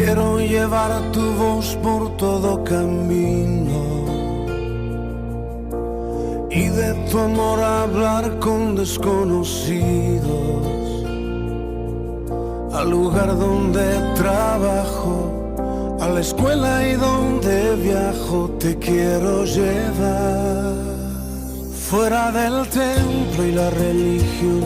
Quiero llevar tu voz por todo camino y de tu amor hablar con desconocidos. Al lugar donde trabajo, a la escuela y donde viajo, te quiero llevar. Fuera del templo y la religión,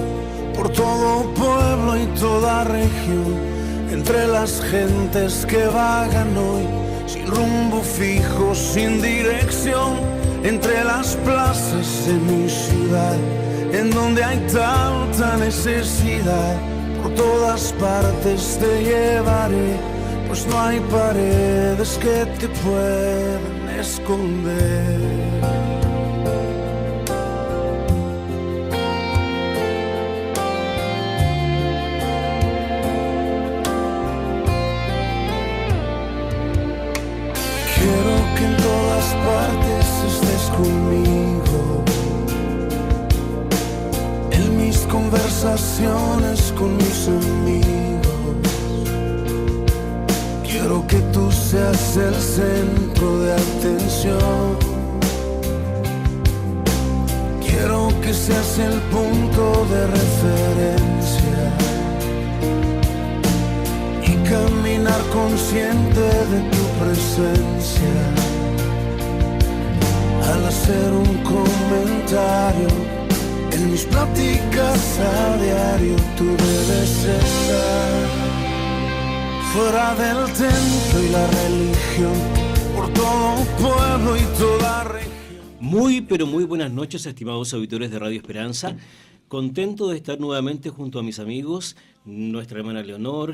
por todo pueblo y toda región, entre las gentes que vagan hoy, sin rumbo fijo, sin dirección, entre las plazas de mi ciudad, en donde hay tanta necesidad, por todas partes te llevaré, pues no hay paredes que te puedan esconder. Partes estés conmigo, en mis conversaciones con mis amigos. Quiero que tú seas el centro de atención. Quiero que seas el punto de referencia y caminar consciente de tu presencia. Al hacer un comentario en mis pláticas a diario, tú debes estar fuera del templo y la religión, por todo pueblo y toda región. Muy, pero muy buenas noches, estimados auditores de Radio Esperanza. Contento de estar nuevamente junto a mis amigos, nuestra hermana Leonor,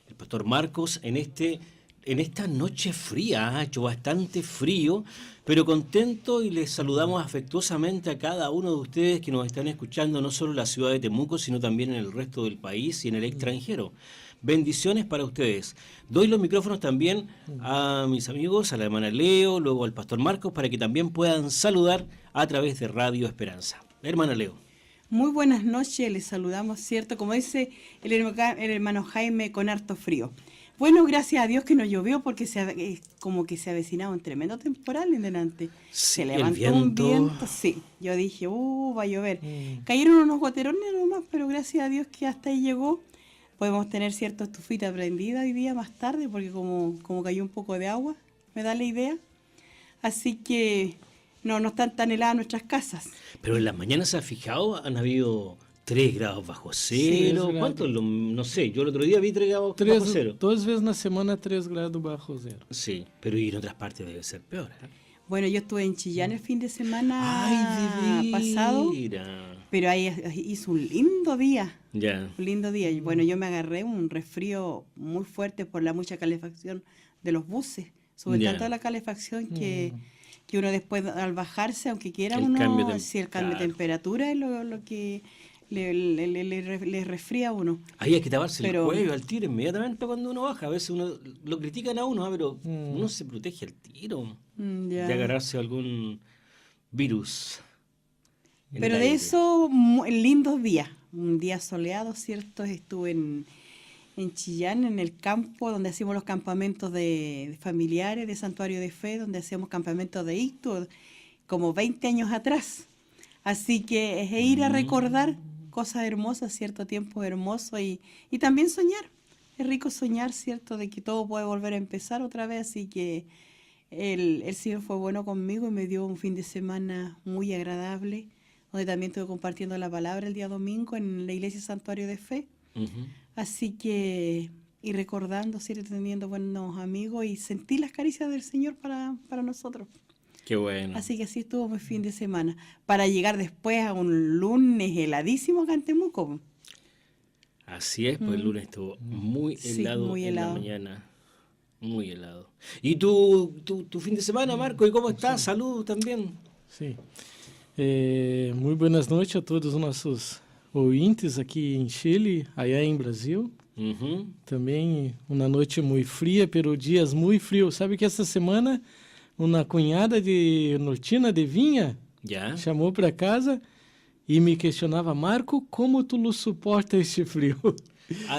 el pastor Marcos, en esta noche fría. Ha hecho bastante frío, pero contento, y les saludamos afectuosamente a cada uno de ustedes que nos están escuchando, no solo en la ciudad de Temuco, sino también en el resto del país y en el extranjero. Bendiciones para ustedes. Doy los micrófonos también a mis amigos, a la hermana Leo, luego al pastor Marcos, para que también puedan saludar a través de Radio Esperanza. Hermana Leo. Muy buenas noches, les saludamos, ¿cierto? Como dice el hermano Jaime, con harto frío. Bueno, gracias a Dios que no llovió, porque como que se avecinaba un tremendo temporal en delante. Sí, se levantó un viento, sí. Yo dije, va a llover. Cayeron unos goterones nomás, pero gracias a Dios que hasta ahí llegó. Podemos tener cierta estufita prendida hoy día más tarde, porque como cayó un poco de agua, me da la idea. Así que no están tan heladas nuestras casas. Pero en las mañanas, ¿se ha fijado? Han habido 3 grados bajo cero. Sí, ¿Cuánto? No sé, yo el otro día vi 3 grados bajo cero. 2 veces na semana 3 grados bajo cero. Sí, pero y en otras partes debe ser peor, ¿eh? Bueno, yo estuve en Chillán el fin de semana Ay, pasado, pero ahí hizo un lindo día. Ya. Un lindo día. Y bueno, yo me agarré un resfrío muy fuerte por la mucha calefacción de los buses. Sobre tanta la calefacción que uno después, al bajarse, aunque quiera El cambio el cambio de temperatura es lo que le resfría a uno. Ahí hay que taparse el cuello al tiro inmediatamente cuando uno baja. A veces uno lo critican a uno, pero uno se protege al tiro de agarrarse a algún virus. Pero de eso, lindos días. Un día soleado, ¿cierto? Estuve en Chillán, en el campo, donde hacíamos los campamentos de familiares, de Santuario de Fe, donde hacíamos campamentos de ictus, como 20 años atrás. Así que es ir a recordar cosas hermosas, cierto, tiempo hermoso, y también soñar. Es rico soñar, ¿cierto?, de que todo puede volver a empezar otra vez. Así que el Señor fue bueno conmigo y me dio un fin de semana muy agradable, donde también estuve compartiendo la palabra el día domingo en la iglesia Santuario de Fe. Así que, y recordando, ¿cierto?, teniendo buenos amigos, y sentí las caricias del Señor para nosotros. Qué bueno. Así que así estuvo mi fin de semana, para llegar después a un lunes heladísimo acá en Temuco. Así es, pues el lunes estuvo muy helado, muy en helado. la mañana. Muy helado. ¿Y tu fin de semana, Marco? ¿Y cómo estás? Salud también. Sí. Muy buenas noches a todos os nossos ouvintes aqui em Chile, allá em Brasil. Também uma noite muito fria, pero dias muito frios. Sabe que essa semana uma cunhada de Nortina de Vinha chamou para casa e me questionava: Marco, como tu suporta este frio?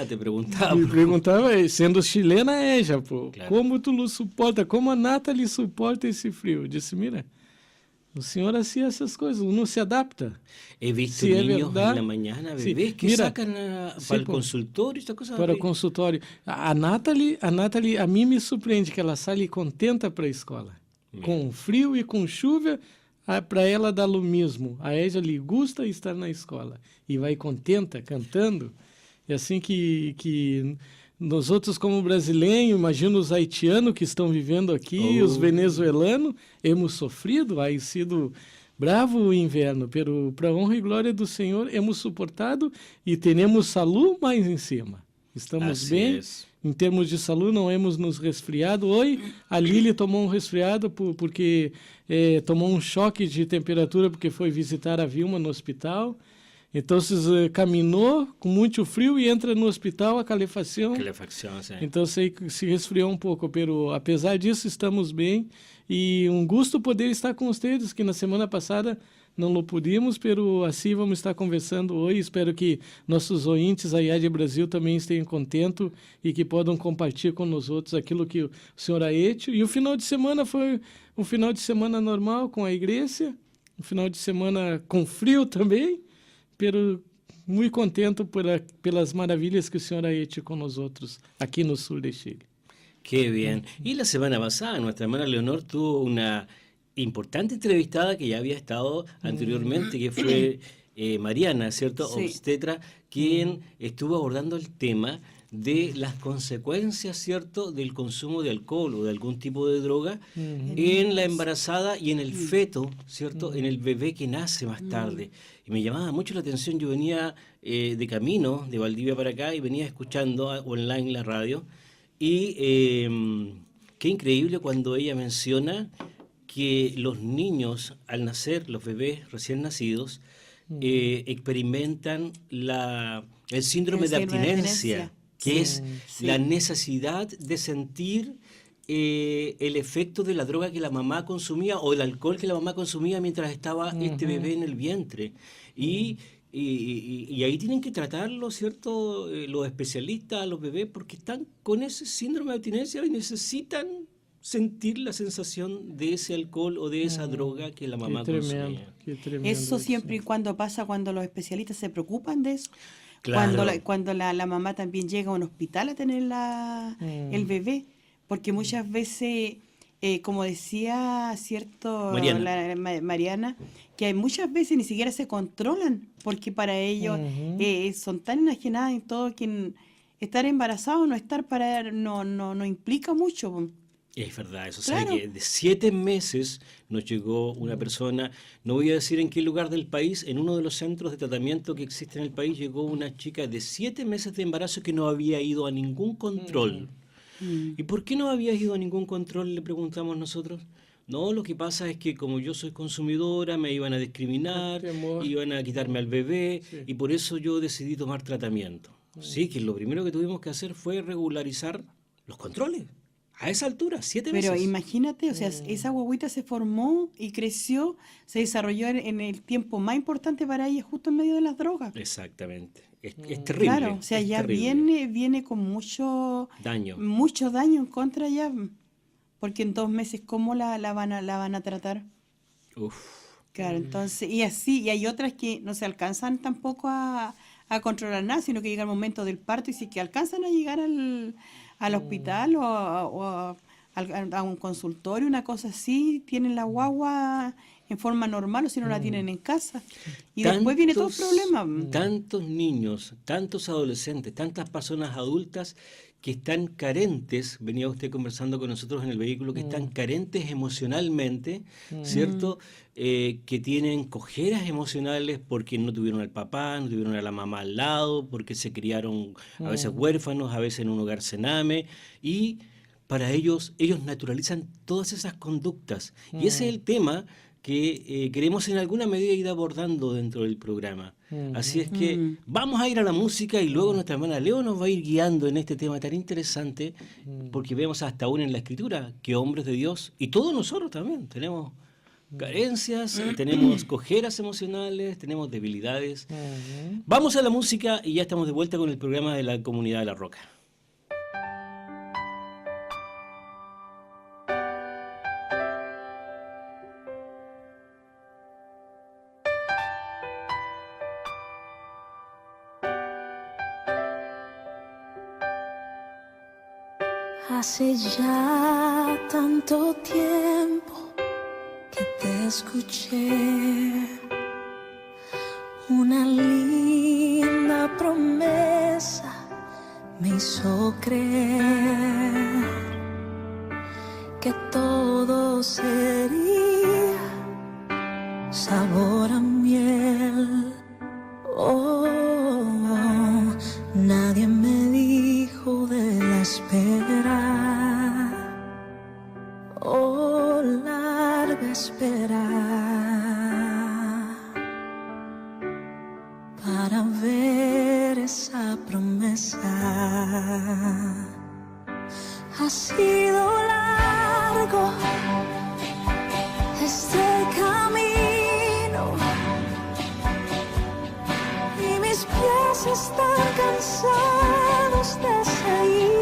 Te preguntaba. Me perguntava, sendo chilena ella, pô, Claro. como tu suporta, como a Nathalie suporta esse frio? Eu disse, mira, o senhor hacía essas coisas, uno se adapta. He visto Sí, es niños verdad. en la mañana, Sí. bebés que Mira, sacan sí, para el po. consultorio y estas cosas. Para o así. consultório. A Nathalie, a mim me surpreende que ela sai contenta para a escola. Com frio e com chuva, para ela dá o mesmo. A ella lhe gusta estar na escola. E vai contenta, cantando. É assim que nós outros, como brasileiros, imagino os haitianos que estão vivendo aqui, os venezuelanos, hemos sofrido, ha sido bravo o inverno, pero para honra e glória do Senhor, hemos suportado e temos saúde mais em cima. Estamos Así bem, es. em termos de saúde, não hemos nos resfriado. Hoje, a Lili tomou um resfriado porque tomou um choque de temperatura porque foi visitar a Vilma no hospital. Então, caminhou com muito frio e entra no hospital, a calefação. Calefacción, sí. Então, se resfriou um pouco, pero apesar disso, estamos bem. E um gosto poder estar com vocês, que na semana passada não lo pudimos, pero assim vamos estar conversando hoje. Espero que nossos ouvintes aí de Brasil também estejam contentos e que possam compartilhar com nós outros aquilo que o senhor ha hecho. E o final de semana foi um final de semana normal com a igreja, um final de semana com frio também, pero muito contento pelas maravilhas que o Senhor ha hecho con nosotros aquí no sur de Chile. Qué bien. Y la semana pasada nuestra hermana Leonor tuvo una importante entrevistada que ya había estado anteriormente, que fue Mariana, ¿cierto? Sí. Obstetra, quien estuvo abordando el tema de las consecuencias, ¿cierto?, del consumo de alcohol o de algún tipo de droga en la embarazada y en el feto, ¿cierto?, en el bebé que nace más tarde. Y me llamaba mucho la atención, yo venía de camino de Valdivia para acá y venía escuchando online la radio y qué increíble cuando ella menciona que los niños al nacer, los bebés recién nacidos, experimentan el síndrome de abstinencia, que es la necesidad de sentir el efecto de la droga que la mamá consumía o el alcohol que la mamá consumía mientras estaba este bebé en el vientre. Y ahí tienen que tratarlo, ¿cierto?, los especialistas, los bebés, porque están con ese síndrome de abstinencia y necesitan sentir la sensación de ese alcohol o de esa droga que la mamá consumía. Qué tremendo. Eso siempre y cuando pasa, cuando los especialistas se preocupan de eso. Claro. Cuando la mamá también llega a un hospital a tener el bebé, porque muchas veces, como decía Mariana, que hay muchas veces ni siquiera se controlan, porque para ellos son tan enajenadas en todo que estar embarazado o no estar no implica mucho. Es verdad, eso. Claro. Sabe que de 7 meses nos llegó una persona, no voy a decir en qué lugar del país, en uno de los centros de tratamiento que existe en el país, llegó una chica de 7 meses de embarazo que no había ido a ningún control. ¿Y por qué no había ido a ningún control?, le preguntamos nosotros. No, lo que pasa es que como yo soy consumidora, me iban a discriminar, iban a quitarme al bebé, y por eso yo decidí tomar tratamiento. Sí, que lo primero que tuvimos que hacer fue regularizar los controles. A esa altura, 7 meses. Pero imagínate, o sea, esa guaguita se formó y creció, se desarrolló en el tiempo más importante para ella, justo en medio de las drogas. Exactamente. Es terrible. Claro, o sea, es ya terrible. viene con mucho daño en contra ya, porque en 2 meses, ¿cómo la van a tratar? Uf. Claro, entonces, y así, y hay otras que no se alcanzan tampoco a controlar nada, sino que llega el momento del parto y si que alcanzan a llegar al hospital o a un consultorio, una cosa así, tienen la guagua en forma normal o si no la tienen en casa. Y después viene todo el problema. Tantos niños, tantos adolescentes, tantas personas adultas que están carentes, venía usted conversando con nosotros en el vehículo, que están carentes emocionalmente, ¿cierto? Que tienen cojeras emocionales porque no tuvieron al papá, no tuvieron a la mamá al lado, porque se criaron a veces huérfanos, a veces en un hogar cename, y para ellos naturalizan todas esas conductas. Y ese es el tema que queremos en alguna medida ir abordando dentro del programa. Así es que vamos a ir a la música y luego nuestra hermana Leo nos va a ir guiando en este tema tan interesante, porque vemos hasta aún en la Escritura que hombres de Dios, y todos nosotros también, tenemos carencias, tenemos cojeras emocionales, tenemos debilidades. Vamos a la música y ya estamos de vuelta con el programa de la Comunidad de la Roca. Hace ya tanto tiempo que te escuché, una linda promesa me hizo creer que todo sería sabor a miel. Oh, nadie me dijo de la espera. Oh, larga espera para ver esa promesa. Ha sido largo este camino y mis pies están cansados de seguir.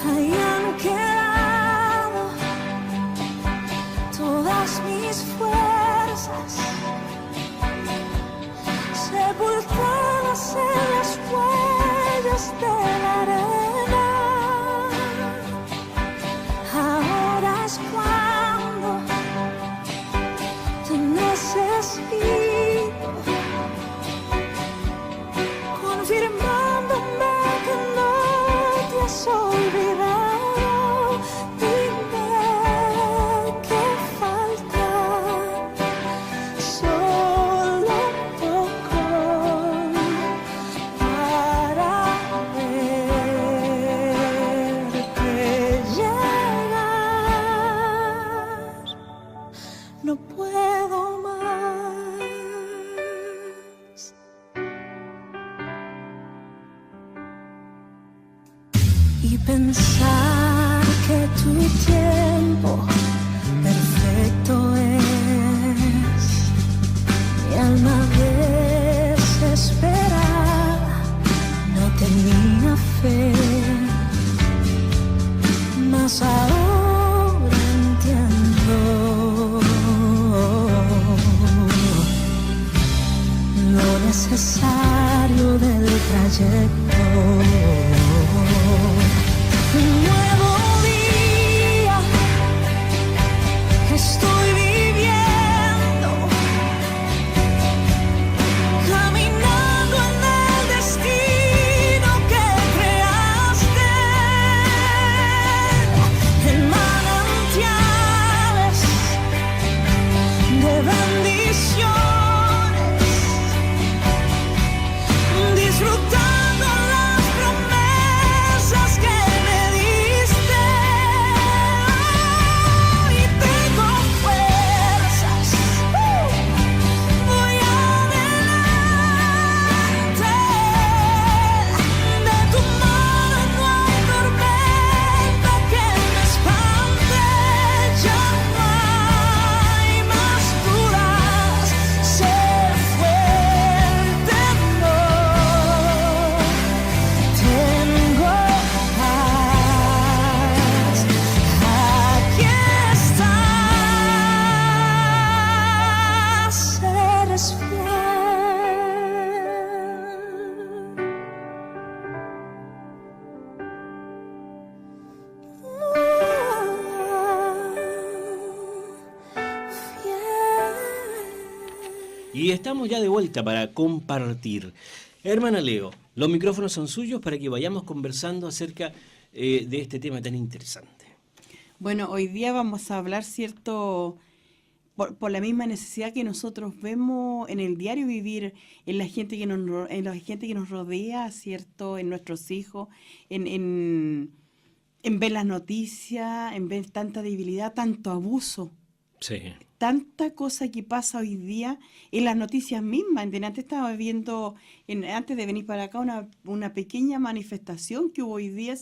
Ahí han quedado todas mis fuerzas, sepultadas en las huellas de la arena. Ahora es cuando te necesito, confirmándome que no te has olvidado. Dime qué falta, solo un poco para verte llegar. No puedo más. Y pensar que tu tiempo perfecto es. Mi alma desesperada no tenía fe, mas ahora entiendo lo necesario del trayecto. Un nuevo día estoy viviendo, caminando en el destino que creaste, en manantiales de bendiciones, disfrutando las promesas que me diste. Y tengo fuerzas, voy adelante. De tu mano no hay tormenta que me espante. Ya no hay más dudas, sé fuerte, no tengo paz. Aquí estás, eres Y estamos ya de vuelta para compartir. Hermana Leo, los micrófonos son suyos para que vayamos conversando acerca de este tema tan interesante. Bueno, hoy día vamos a hablar, ¿cierto?, por la misma necesidad que nosotros vemos en el diario vivir, en la gente que nos rodea, ¿cierto?, en nuestros hijos, en ver las noticias, en ver tanta debilidad, tanto abuso. Sí. Tanta cosa que pasa hoy día en las noticias mismas. Antes estaba viendo, antes de venir para acá, una pequeña manifestación que hubo hoy día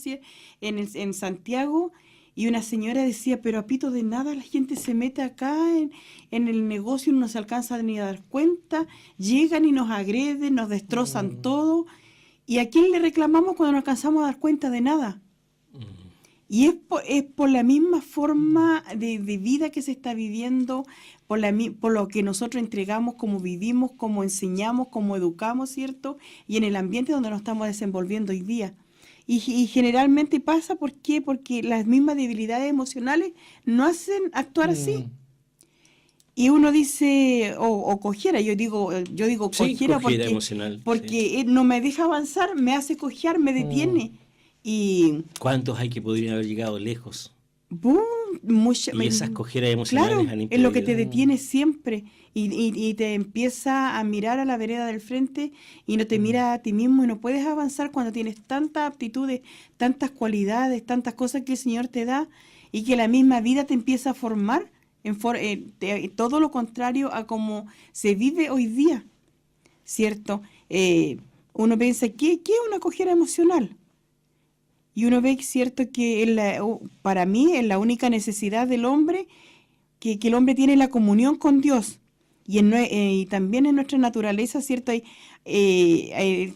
en Santiago, Y una señora decía, pero a pito de nada la gente se mete acá en el negocio y no se alcanza ni a dar cuenta, llegan y nos agreden, nos destrozan todo. ¿Y a quién le reclamamos cuando no alcanzamos a dar cuenta de nada? Y es por la misma forma de vida que se está viviendo, por lo que nosotros entregamos, cómo vivimos, cómo enseñamos, cómo educamos, ¿cierto? Y en el ambiente donde nos estamos desenvolviendo hoy día. Y generalmente pasa, ¿por qué? Porque las mismas debilidades emocionales nos hacen actuar así. Y uno dice, o cogiera, yo digo Sí, cogiera cojera emocional, porque no me deja avanzar, me hace cojear, me detiene. Y ¿cuántos hay que podrían haber llegado lejos? ¡boom! Y esas cojeras emocionales claro, han es lo que te impedido. detiene siempre y te empieza a mirar a la vereda del frente y no te mira a ti mismo y no puedes avanzar cuando tienes tantas aptitudes, tantas cualidades, tantas cosas que el Señor te da y que la misma vida te empieza a formar todo lo contrario a como se vive hoy día, ¿cierto? Uno piensa, ¿qué es una cojera emocional? Y uno ve, cierto, que para mí es la única necesidad del hombre, que el hombre tiene la comunión con Dios. Y también en nuestra naturaleza, cierto, hay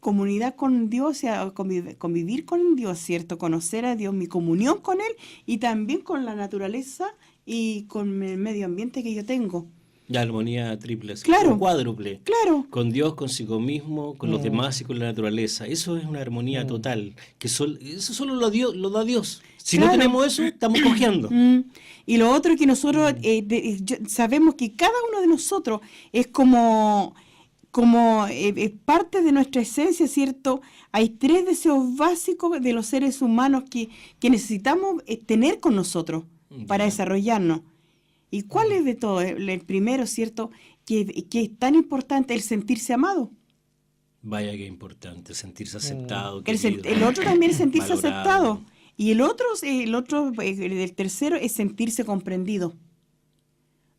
comunidad con Dios, o sea, convivir con Dios, cierto, conocer a Dios, mi comunión con Él y también con la naturaleza y con el medio ambiente que yo tengo. La armonía triple, Claro. cuádruple. Claro. Con Dios, consigo mismo, con los demás y con la naturaleza. Eso es una armonía total. Eso solo lo da Dios. Si no Claro. tenemos eso, estamos cojeando. Y lo otro que nosotros sabemos que cada uno de nosotros es como es parte de nuestra esencia, ¿cierto? Hay 3 deseos básicos de los seres humanos que necesitamos tener con nosotros para desarrollarnos. ¿Y cuál es de todo? El primero, ¿cierto? Que es tan importante, el sentirse amado. Vaya que importante, sentirse aceptado. El otro también es sentirse valorado. aceptado. Y el tercero es sentirse comprendido.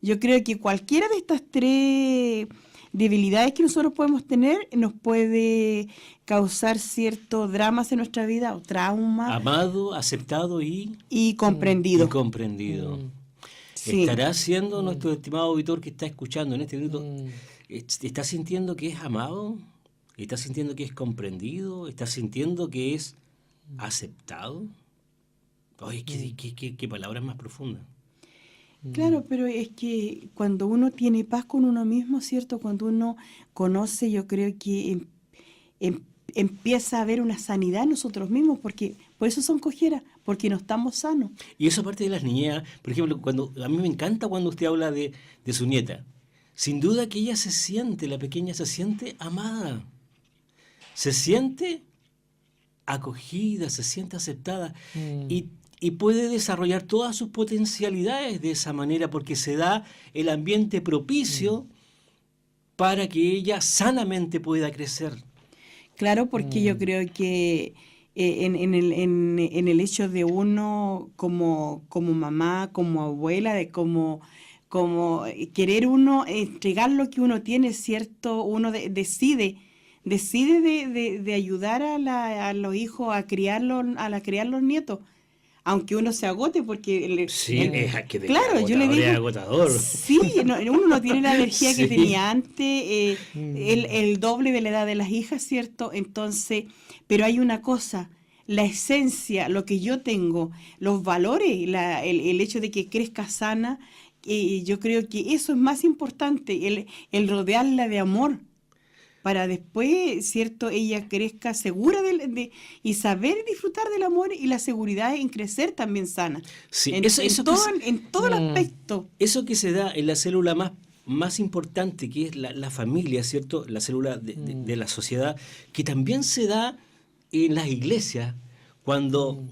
Yo creo que cualquiera de estas 3 debilidades que nosotros podemos tener nos puede causar ciertos dramas en nuestra vida o trauma. Amado, aceptado y comprendido. comprendido. Sí. ¿Estará siendo nuestro estimado auditor que está escuchando en este minuto? ¿Está sintiendo que es amado? ¿Está sintiendo que es comprendido? ¿Está sintiendo que es aceptado? Oye, qué palabras más profundas. Claro, pero es que cuando uno tiene paz con uno mismo, ¿cierto? Cuando uno conoce, yo creo que empieza a haber una sanidad en nosotros mismos, porque por eso son cojeras, porque no estamos sanos. Y eso aparte de las niñas, por ejemplo, a mí me encanta cuando usted habla de su nieta. Sin duda que ella la pequeña se siente amada, se siente acogida, se siente aceptada y puede desarrollar todas sus potencialidades de esa manera porque se da el ambiente propicio para que ella sanamente pueda crecer. Claro, porque yo creo que en el hecho de uno como mamá, como abuela, de como querer uno entregar lo que uno tiene, ¿cierto? Uno decide de ayudar a los hijos a criar los nietos. Aunque uno se agote porque... claro, yo le digo... Es agotador. Sí, uno no tiene la energía que Sí. tenía antes, el doble de la edad de las hijas, ¿cierto? Entonces, pero hay una cosa, la esencia, lo que yo tengo, los valores, el hecho de que crezca sana, yo creo que eso es más importante, el rodearla de amor. Para después, ¿cierto?, ella crezca segura y saber disfrutar del amor y la seguridad en crecer también sana. Sí, En todo el aspecto. Eso que se da en la célula más importante, que es la familia, ¿cierto? La célula de la sociedad, que también se da en las iglesias, cuando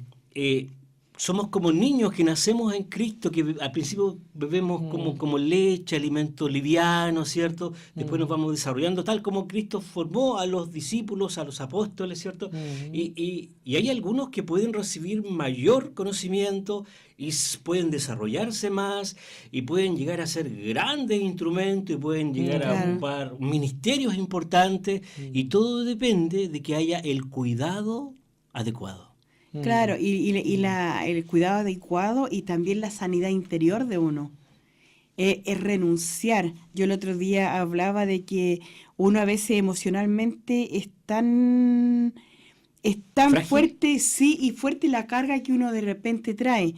somos como niños que nacemos en Cristo, que al principio bebemos como leche, alimento liviano, ¿cierto? Después nos vamos desarrollando tal como Cristo formó a los discípulos, a los apóstoles, ¿cierto? Y hay algunos que pueden recibir mayor conocimiento y pueden desarrollarse más y pueden llegar a ser grandes instrumentos y pueden llegar a ocupar ministerios importantes y todo depende de que haya el cuidado adecuado. Claro, el cuidado adecuado y también la sanidad interior de uno. Es renunciar. Yo el otro día hablaba de que uno a veces emocionalmente es tan ¿Frágil? fuerte, sí, y fuerte la carga que uno de repente trae.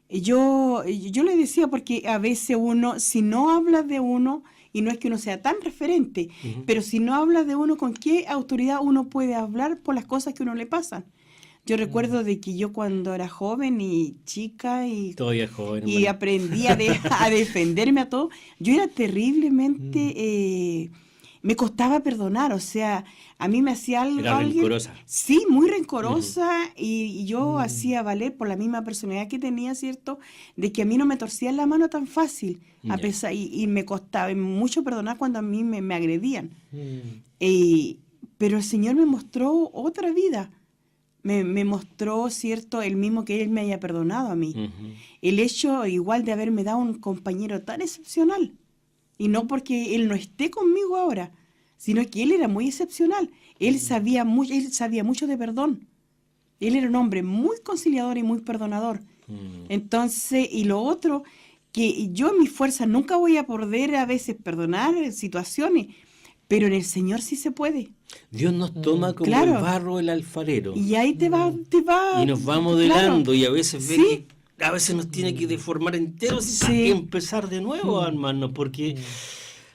Yo le decía, porque a veces uno, si no habla de uno, y no es que uno sea tan referente, pero si no habla de uno, ¿con qué autoridad uno puede hablar por las cosas que uno le pasan? Yo recuerdo de que yo cuando era joven y chica Todavía joven. y bueno. aprendí a defenderme a todo, yo era terriblemente... me costaba perdonar, o sea, a mí me hacía algo... Era rencorosa. Sí, muy rencorosa, y yo hacía valer por la misma personalidad que tenía, ¿cierto? De que a mí no me torcían la mano tan fácil, a Ya. pesar, y me costaba mucho perdonar cuando a mí me agredían. Pero el Señor me mostró otra vida. Me mostró, ¿cierto?, el mismo que Él me haya perdonado a mí. El hecho igual de haberme dado un compañero tan excepcional. Y no porque Él no esté conmigo ahora, sino que Él era muy excepcional. Él sabía mucho de perdón. Él era un hombre muy conciliador y muy perdonador. Entonces, y lo otro, que yo en mi fuerza nunca voy a poder a veces perdonar situaciones, pero en el Señor sí se puede. Dios nos toma como Claro. el barro el alfarero. Y ahí te va. Y nos va modelando, claro. y a veces ve Sí. que a veces nos tiene que deformar enteros Sí. y empezar de nuevo, hermano, porque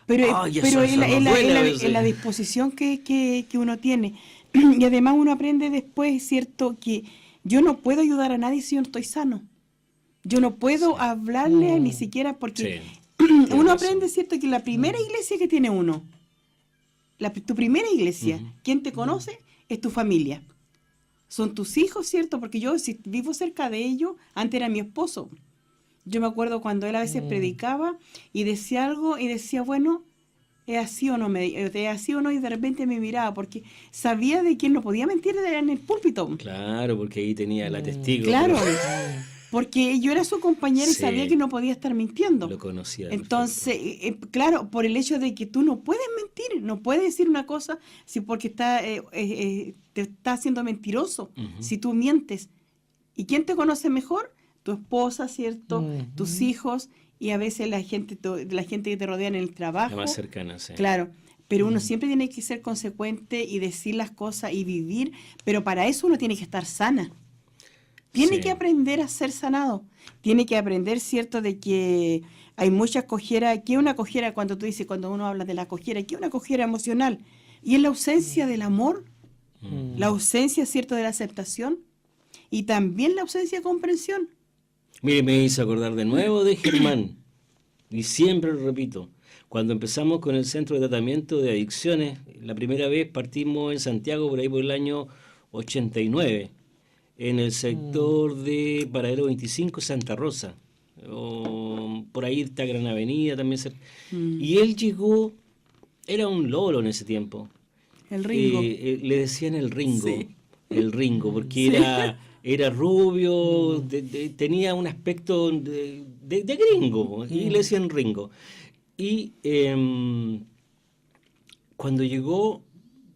Pero, Ay, eso pero es la, nos es la- duele es la- a veces. es la disposición que uno tiene. Y además uno aprende después, ¿cierto?, que yo no puedo ayudar a nadie si yo no estoy sano. Yo no puedo hablarle ni siquiera porque Tienes uno razón. aprende, ¿cierto?, que la primera iglesia que tiene uno, tu primera iglesia, quien te conoce es tu familia. Son tus hijos, ¿cierto? Porque yo, si vivo cerca de ellos, antes era mi esposo. Yo me acuerdo cuando él a veces predicaba y decía algo y decía, bueno, es así o no, es así o no, y de repente me miraba porque sabía de que él no podía mentir en el púlpito. Claro, porque ahí tenía la testigo. Claro, pero porque yo era su compañera y Sí. sabía que no podía estar mintiendo. Lo conocía. Entonces, claro, por el hecho de que tú no puedes mentir, no puedes decir una cosa porque te está haciendo mentiroso, si tú mientes. ¿Y quién te conoce mejor? Tu esposa, ¿cierto? Tus hijos y a veces la gente que te rodea en el trabajo. La más cercana, sí. Claro, pero uno siempre tiene que ser consecuente y decir las cosas y vivir, pero para eso uno tiene que estar sana. Tiene Sí. que aprender a ser sanado. Tiene que aprender, ¿cierto?, de que hay mucha cojera. ¿Qué es una cojera cuando tú dices, cuando uno habla de la cojera? ¿Qué es una cojera emocional? Y es la ausencia del amor, la ausencia, ¿cierto?, de la aceptación y también la ausencia de comprensión. Mire, me hizo acordar de nuevo de Germán. Y siempre lo repito. Cuando empezamos con el centro de tratamiento de adicciones, la primera vez partimos en Santiago por ahí por el año 89, en el sector de Paradero 25, Santa Rosa. O por ahí está Gran Avenida también. Y él llegó, era un loro en ese tiempo. El Ringo. Le decían el Ringo. Sí. El Ringo, porque era rubio, tenía un aspecto de gringo, y le decían Ringo. Y cuando llegó,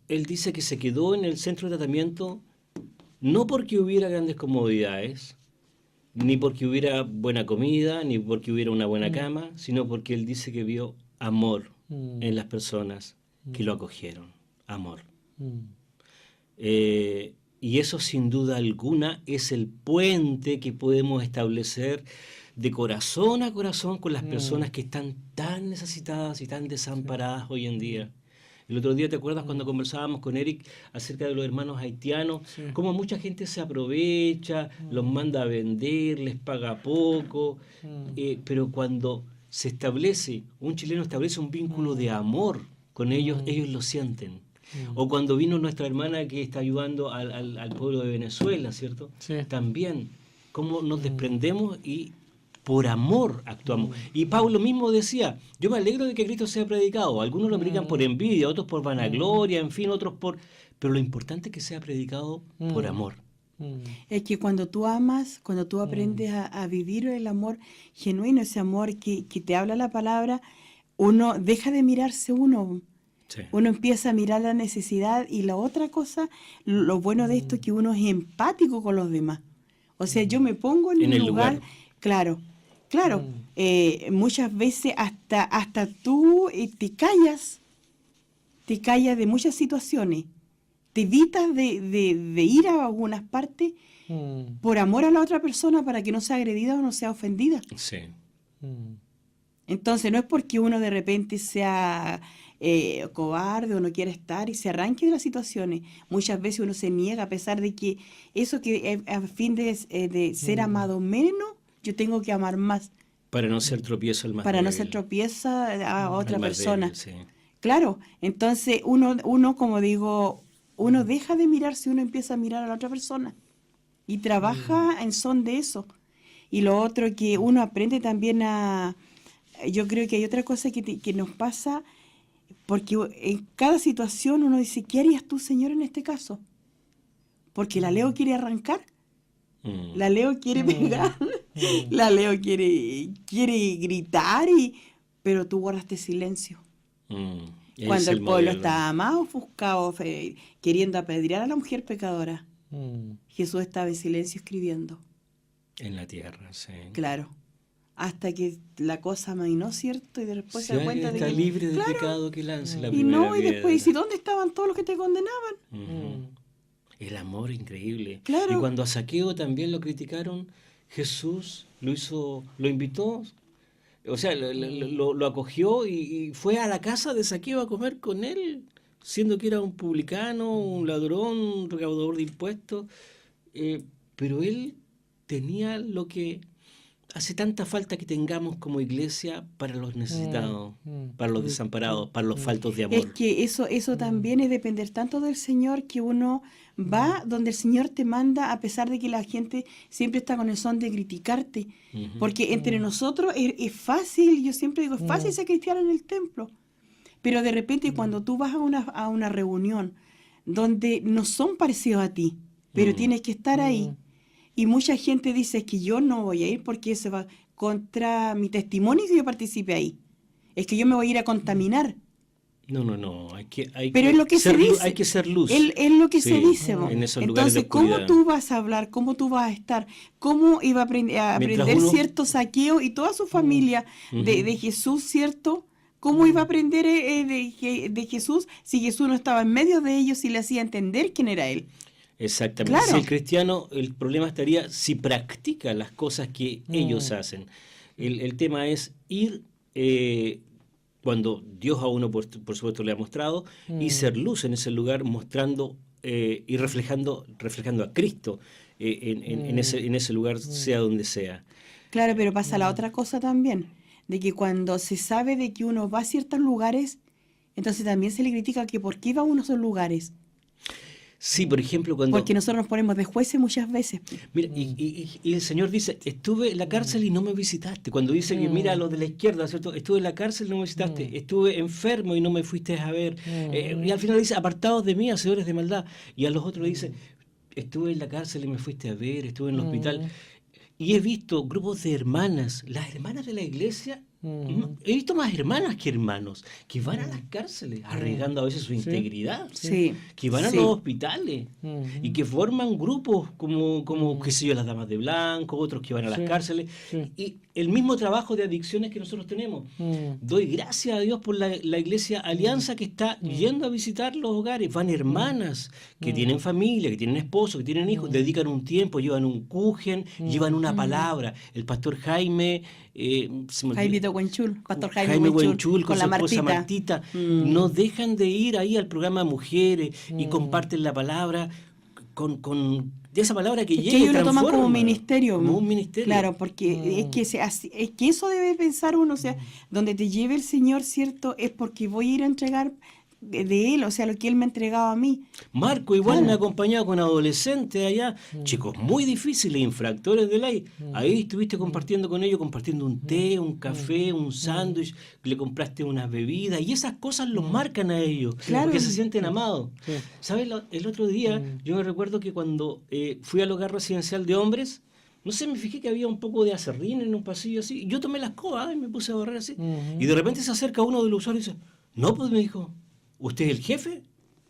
él dice que se quedó en el centro de tratamiento no porque hubiera grandes comodidades, ni porque hubiera buena comida, ni porque hubiera una buena cama, sino porque él dice que vio amor en las personas que lo acogieron. Amor. Y eso sin duda alguna es el puente que podemos establecer de corazón a corazón con las personas que están tan necesitadas y tan desamparadas hoy en día. El otro día, ¿te acuerdas cuando conversábamos con Eric acerca de los hermanos haitianos? Sí. Cómo mucha gente se aprovecha, los manda a vender, les paga poco, pero cuando se establece, un chileno establece un vínculo de amor con ellos, ellos lo sienten. O cuando vino nuestra hermana que está ayudando al pueblo de Venezuela, ¿cierto? Sí. También, cómo nos desprendemos y por amor actuamos. Y Pablo mismo decía, yo me alegro de que Cristo sea predicado. Algunos lo predican por envidia, otros por vanagloria, en fin, otros por... Pero lo importante es que sea predicado por amor. Es que cuando tú amas, cuando tú aprendes a vivir el amor genuino, ese amor que te habla la palabra, uno deja de mirarse uno. Sí. Uno empieza a mirar la necesidad y la otra cosa, lo bueno de esto es que uno es empático con los demás. O sea, yo me pongo en el lugar. Claro. Muchas veces hasta tú te callas de muchas situaciones, te evitas de ir a algunas partes por amor a la otra persona para que no sea agredida o no sea ofendida. Sí. Entonces no es porque uno de repente sea cobarde o no quiera estar y se arranque de las situaciones. Muchas veces uno se niega a pesar de que eso que a fin de ser amado menos, yo tengo que amar más. Para no ser tropiezo al más Para no débil. ser tropiezo a otra Al más persona. débil, sí. Claro, entonces uno, como digo, uno deja de mirarse, uno empieza a mirar a la otra persona y trabaja en son de eso. Y lo otro que uno aprende también yo creo que hay otra cosa que nos pasa, porque en cada situación uno dice, ¿qué harías tú, Señor, en este caso? Porque la Leo quiere arrancar, la Leo quiere pegar, la Leo quiere gritar, pero tú guardaste silencio. Cuando el pueblo estaba más ofuscado, queriendo apedrear a la mujer pecadora, Jesús estaba en silencio escribiendo. En la tierra, sí. Claro. Hasta que la cosa amainó, ¿cierto? Y después se da cuenta de está que libre de pecado, que lance la y primera no, y piedra. después, ¿y dónde estaban todos los que te condenaban? El amor increíble. Claro. Y cuando a Zaqueo también lo criticaron, Jesús lo invitó, o sea, lo acogió y fue a la casa de Zaqueo a comer con él, siendo que era un publicano, un ladrón, un recaudador de impuestos, pero él tenía lo que hace tanta falta que tengamos como iglesia para los necesitados, para los desamparados, para los faltos de amor. Es que eso también es depender tanto del Señor, que uno va donde el Señor te manda, a pesar de que la gente siempre está con el son de criticarte. Porque entre nosotros es fácil, yo siempre digo, es fácil ser cristiano en el templo. Pero de repente cuando tú vas a una reunión donde no son parecidos a ti, pero tienes que estar ahí, y mucha gente dice que yo no voy a ir porque se va contra mi testimonio si yo participe ahí. Es que yo me voy a ir a contaminar. No, pero es lo que se dice. Hay que ser luz. Es lo que Sí, se dice. en esos lugares de Entonces, ¿cómo oscuridad. tú vas a hablar? ¿Cómo tú vas a estar? ¿Cómo iba a aprender uno- cierto Zaqueo y toda su familia de Jesús, cierto? ¿Cómo iba a aprender de Jesús si Jesús no estaba en medio de ellos y le hacía entender quién era Él? Exactamente. Claro. Si el cristiano, el problema estaría si practica las cosas que ellos hacen. El tema es ir cuando Dios a uno, por supuesto, le ha mostrado, y ser luz en ese lugar, mostrando y reflejando a Cristo en ese lugar, sea donde sea. Claro, pero pasa la otra cosa también, de que cuando se sabe de que uno va a ciertos lugares, entonces también se le critica que por qué va uno a esos lugares. Sí, por ejemplo, cuando... Porque nosotros nos ponemos de jueces muchas veces. Mira, y el Señor dice, estuve en la cárcel y no me visitaste. Cuando dice que mira a los de la izquierda, ¿cierto? Estuve en la cárcel y no me visitaste. Estuve enfermo y no me fuiste a ver. Y al final dice, apartados de mí, hacedores de maldad. Y a los otros le dice, estuve en la cárcel y me fuiste a ver, estuve en el hospital. Y he visto grupos de hermanas, las hermanas de la iglesia, he visto más hermanas que hermanos, que van a las cárceles, arriesgando a veces su integridad, Sí. que van a Sí. los hospitales y que forman grupos como qué sé yo, las damas de blanco, otros que van a las cárceles, y el mismo trabajo de adicciones que nosotros tenemos. Doy gracias a Dios por la iglesia Alianza que está yendo a visitar los hogares, van hermanas que tienen familia, que tienen esposo, que tienen hijos, dedican un tiempo, llevan un cujen, llevan una palabra. El pastor Jaime... Jaimito Huenchul, Pastor Jaime Jaime Huenchul, Huenchul con con su la esposa Martita. no dejan de ir ahí al programa Mujeres y comparten la palabra con de esa palabra que Es llega que y ellos lo toman transforma, como ministerio. como un ministerio. Claro, porque es que eso debe pensar uno, o sea, donde te lleve el Señor, ¿cierto? Es porque voy a ir a entregar de Él, o sea, lo que Él me ha entregado a mí. Marco igual me ha acompañado con adolescentes allá, chicos muy difíciles, infractores de ley. Ahí estuviste compartiendo con ellos, compartiendo un té, un café, un sándwich, le compraste unas bebidas, y esas cosas los marcan a ellos, Claro. porque se sienten amados. ¿Sabes? El otro día yo me recuerdo que cuando fui al hogar residencial de hombres, no sé, me fijé que había un poco de aserrín en un pasillo así, y yo tomé la escoba y me puse a barrer así, y de repente se acerca uno de los usuarios y dice, no, pues me dijo, ¿usted es el jefe?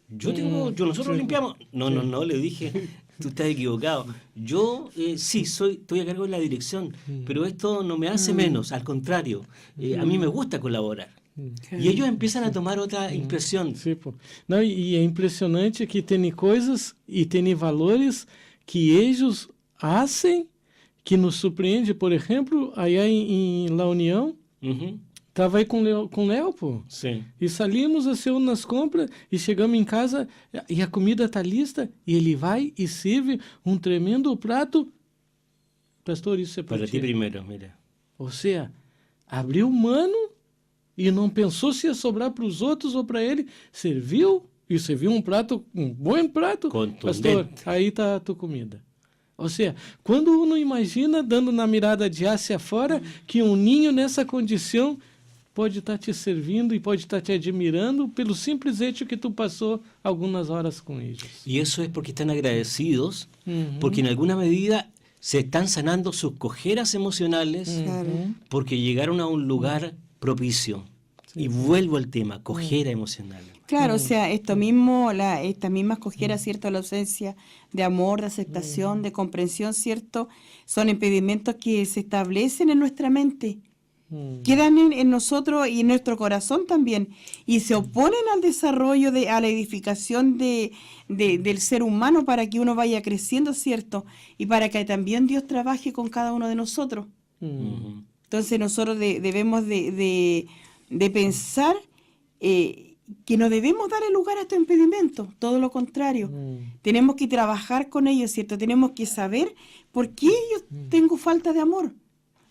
Nosotros limpiamos. No, le dije, tú estás equivocado. Yo sí, estoy a cargo de la dirección, pero esto no me hace menos, al contrario, a mí me gusta colaborar. E ellos empiezam a tomar outra impressão. Sim, pô. Não, e é impressionante que tem coisas e tem valores que eles fazem que nos surpreende. Por exemplo, aí em La União, estava aí com Léo, pô. Sim. E saímos a ser nas compras e chegamos em casa e a comida está lista e ele vai e serve um tremendo prato. Pastor, isso é para ti primeiro, mira. Ou seja, abriu mano e não pensou se ia sobrar para os outros ou para ele. Serviu e serviu um bom prato. Pastor, aí está a tua comida. Ou seja, quando uno imagina, dando na mirada de hacia fora, que um ninho nessa condição pode estar te servindo e pode estar te admirando pelo simples hecho que tu passou algumas horas com eles. E isso é porque estão agradecidos, porque em alguma medida se están sanando sus cojeras emocionales, porque llegaron a un lugar propicio. Y vuelvo al tema, cojera emocional. Claro, o sea, estas mismas cojeras, ¿cierto? La ausencia de amor, de aceptación, de comprensión, ¿cierto? Son impedimentos que se establecen en nuestra mente, quedan en nosotros y en nuestro corazón también, y se oponen al desarrollo, a la edificación del ser humano para que uno vaya creciendo, ¿cierto? Y para que también Dios trabaje con cada uno de nosotros. Entonces nosotros debemos de pensar que no debemos darle lugar a estos impedimentos, todo lo contrario. Tenemos que trabajar con ellos, ¿cierto? Tenemos que saber por qué yo tengo falta de amor,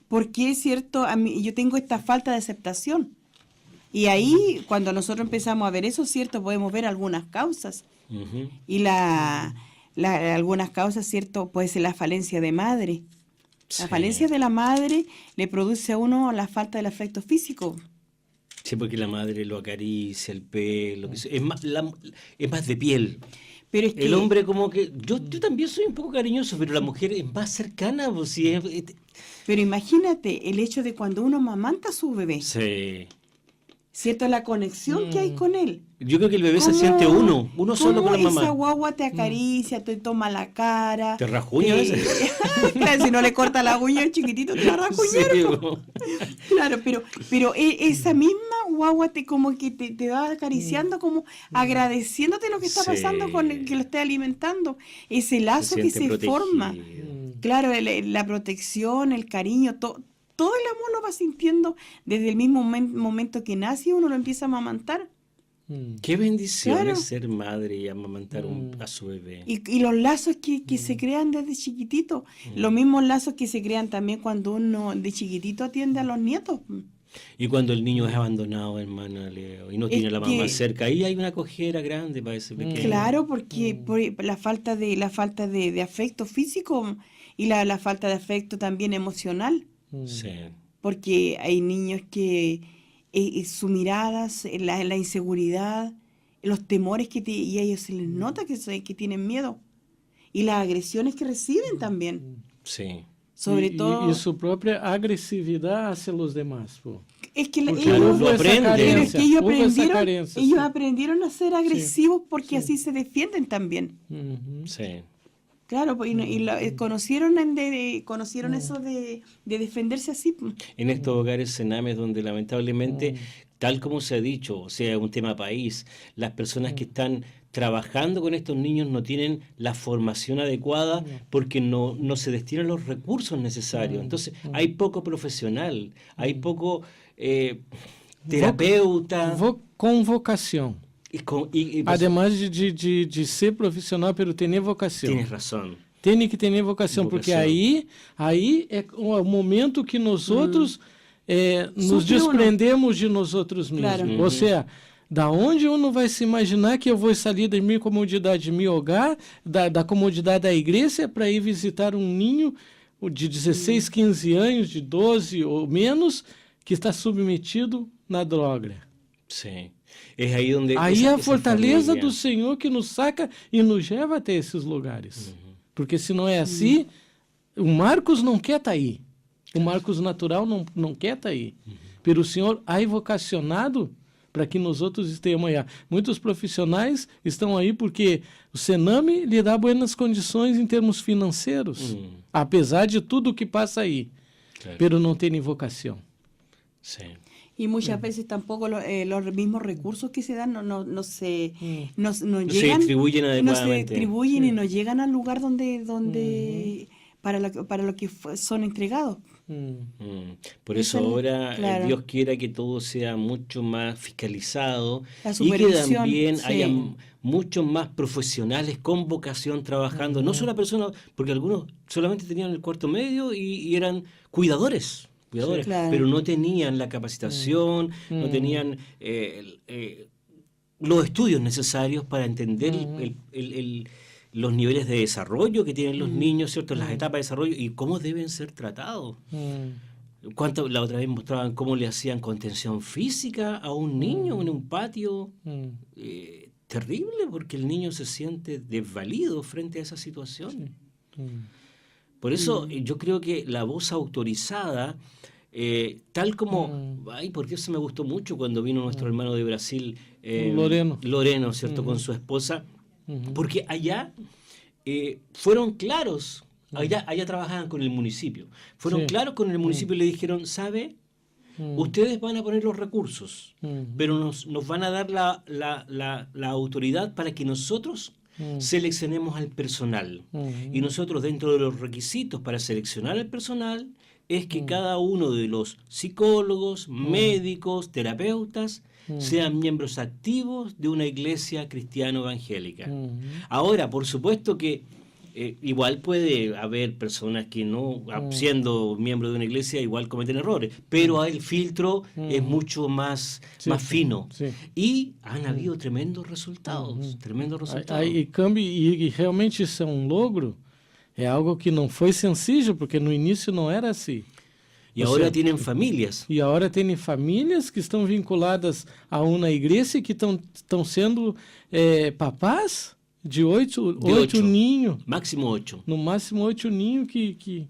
por qué, ¿cierto? Yo tengo esta falta de aceptación. Y ahí, cuando nosotros empezamos a ver eso, ¿cierto? Podemos ver algunas causas. Y algunas causas, ¿cierto? Puede ser la falencia de madre. La falencia de la madre le produce a uno la falta del afecto físico. Sí, porque la madre lo acaricia, el pelo, es más de piel. Pero es que, el hombre como que... Yo también soy un poco cariñoso, pero la mujer es más cercana. Pues, sí, pero imagínate el hecho de cuando uno amamanta a su bebé. Sí. ¿Cierto? La conexión que hay con él. Yo creo que el bebé se siente uno solo con la mamá. Esa guagua te acaricia, te toma la cara. Te rajuña a veces. Claro, si no le corta la uña al chiquitito, te la rajuñaron. Sí, claro, pero esa misma guagua como que te va acariciando, como agradeciéndote lo que está pasando con el que lo esté alimentando. Ese lazo que se forma. Claro, la protección, el cariño, todo el amor lo va sintiendo desde el mismo momento que nace y uno lo empieza a amamantar. Qué bendición es ser madre y amamantar a su bebé. Y los lazos que se crean desde chiquitito, los mismos lazos que se crean también cuando uno de chiquitito atiende a los nietos. Y cuando el niño es abandonado, hermana Leo, y no tiene a la mamá cerca, ahí hay una cojera grande para ese pequeño. Claro, porque por la falta de afecto físico y la falta de afecto también emocional. Sí. Porque hay niños que su mirada, la inseguridad, los temores y a ellos se les nota que tienen miedo. Y las agresiones que reciben también. Sí. Sobre todo... Y su propia agresividad hacia los demás. Po. Es que ellos lo aprenden. Es que ellos aprendieron a ser agresivos porque así se defienden también. Sí. Claro, conocieron eso de defenderse así. En estos hogares cenames donde lamentablemente, tal como se ha dicho, o sea, un tema país, las personas que están trabajando con estos niños no tienen la formación adecuada porque no se destinan los recursos necesarios. Entonces, hay poco profesional, hay poco terapeuta. Com vocação. Además de ser profissional, pero ter vocação. Tienes razão. Tem que ter vocação, porque aí é o momento que nós outros nos desprendemos de nós outros mesmos. Claro. Ou seja, da onde uno vai se imaginar que eu vou sair da minha comodidade, do meu hogar, da comodidade da igreja, para ir visitar um ninho de 16, 15 anos, de 12 ou menos, que está submetido na droga. Sim. É aí onde a fortaleza do Senhor que nos saca e nos leva até esses lugares. Porque se não é assim, o Marcos não quer estar aí. O Marcos natural não quer estar aí. Pero o Senhor ha vocacionado para que nós outros estejamos aí. Muitos profissionais estão aí porque o Sename lhe dá boas condições em termos financeiros, apesar de tudo que passa aí, pero não tem vocação. Sí. Y muchas veces tampoco los mismos recursos que se dan no se llegan, no se distribuyen adecuadamente. No se distribuyen y no llegan al lugar donde para lo que son entregados. Por eso ahora claro. Dios quiera que todo sea mucho más fiscalizado La y que supervisión, también sí. haya muchos más profesionales con vocación trabajando, no solo personas, porque algunos solamente tenían el cuarto medio y eran cuidadores. Sí, claro. Pero no tenían la capacitación, no tenían los estudios necesarios para entender los niveles de desarrollo que tienen los niños, ¿cierto? Las etapas de desarrollo y cómo deben ser tratados. La otra vez mostraban cómo le hacían contención física a un niño en un patio. Terrible, porque el niño se siente desvalido frente a esa situación. Por eso yo creo que la voz autorizada, tal como, porque eso me gustó mucho cuando vino nuestro hermano de Brasil, Loreno, ¿cierto? Con su esposa, porque allá fueron claros, allá trabajaban con el municipio, fueron claros con el municipio y le dijeron, ¿sabe? Ustedes van a poner los recursos, pero nos van a dar la autoridad para que nosotros seleccionemos al personal. Y nosotros, dentro de los requisitos para seleccionar al personal, es que cada uno de los psicólogos, médicos, terapeutas, sean miembros activos de una iglesia cristiana evangélica. Ahora, por supuesto que igual puede haber personas que no, siendo miembros de una iglesia, igual cometen errores, pero el filtro es mucho más fino. Sí. Y han habido tremendos resultados, E realmente isso é logro, é algo que não foi sencillo, porque no início não era assim. Y ahora tienen familias. E agora tem famílias que estão vinculadas a uma igreja que estão sendo papás de oito ninhos. Máximo 8. No máximo 8 ninhos que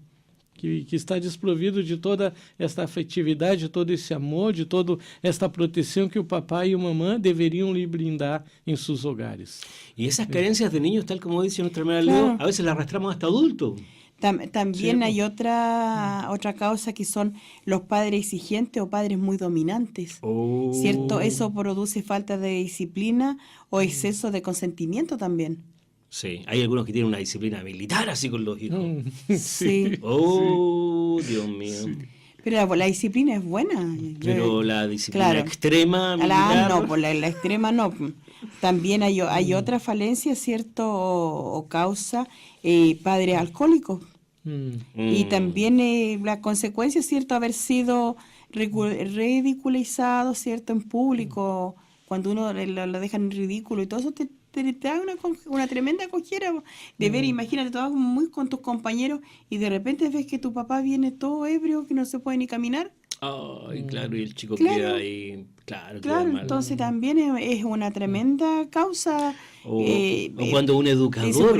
está desprovido de toda esta afetividade, todo esse amor, de toda esta proteção que o papai e a mamãe deveriam lhe brindar em seus hogares. Y esas carencias de niños, tal como dice nuestra hermana Leo, a veces las arrastramos hasta adultos. También hay otra causa que son los padres exigentes o padres muy dominantes, ¿cierto? Eso produce falta de disciplina o exceso de consentimiento también. Sí, hay algunos que tienen una disciplina militar así con los hijos. Sí. Dios mío. Pero la disciplina es buena. Pero la disciplina extrema militar... La extrema no. También hay otra falencia, ¿cierto? O causa, padres alcohólicos. Y también la consecuencia, ¿cierto? Haber sido ridiculizado, ¿cierto? En público, cuando uno lo dejan en ridículo y todo eso te da una tremenda cojera de ver, imagínate, todo muy con tus compañeros y de repente ves que tu papá viene todo ebrio, que no se puede ni caminar. Claro, y el chico queda ahí, Claro, entonces también es una tremenda causa. O cuando un educador,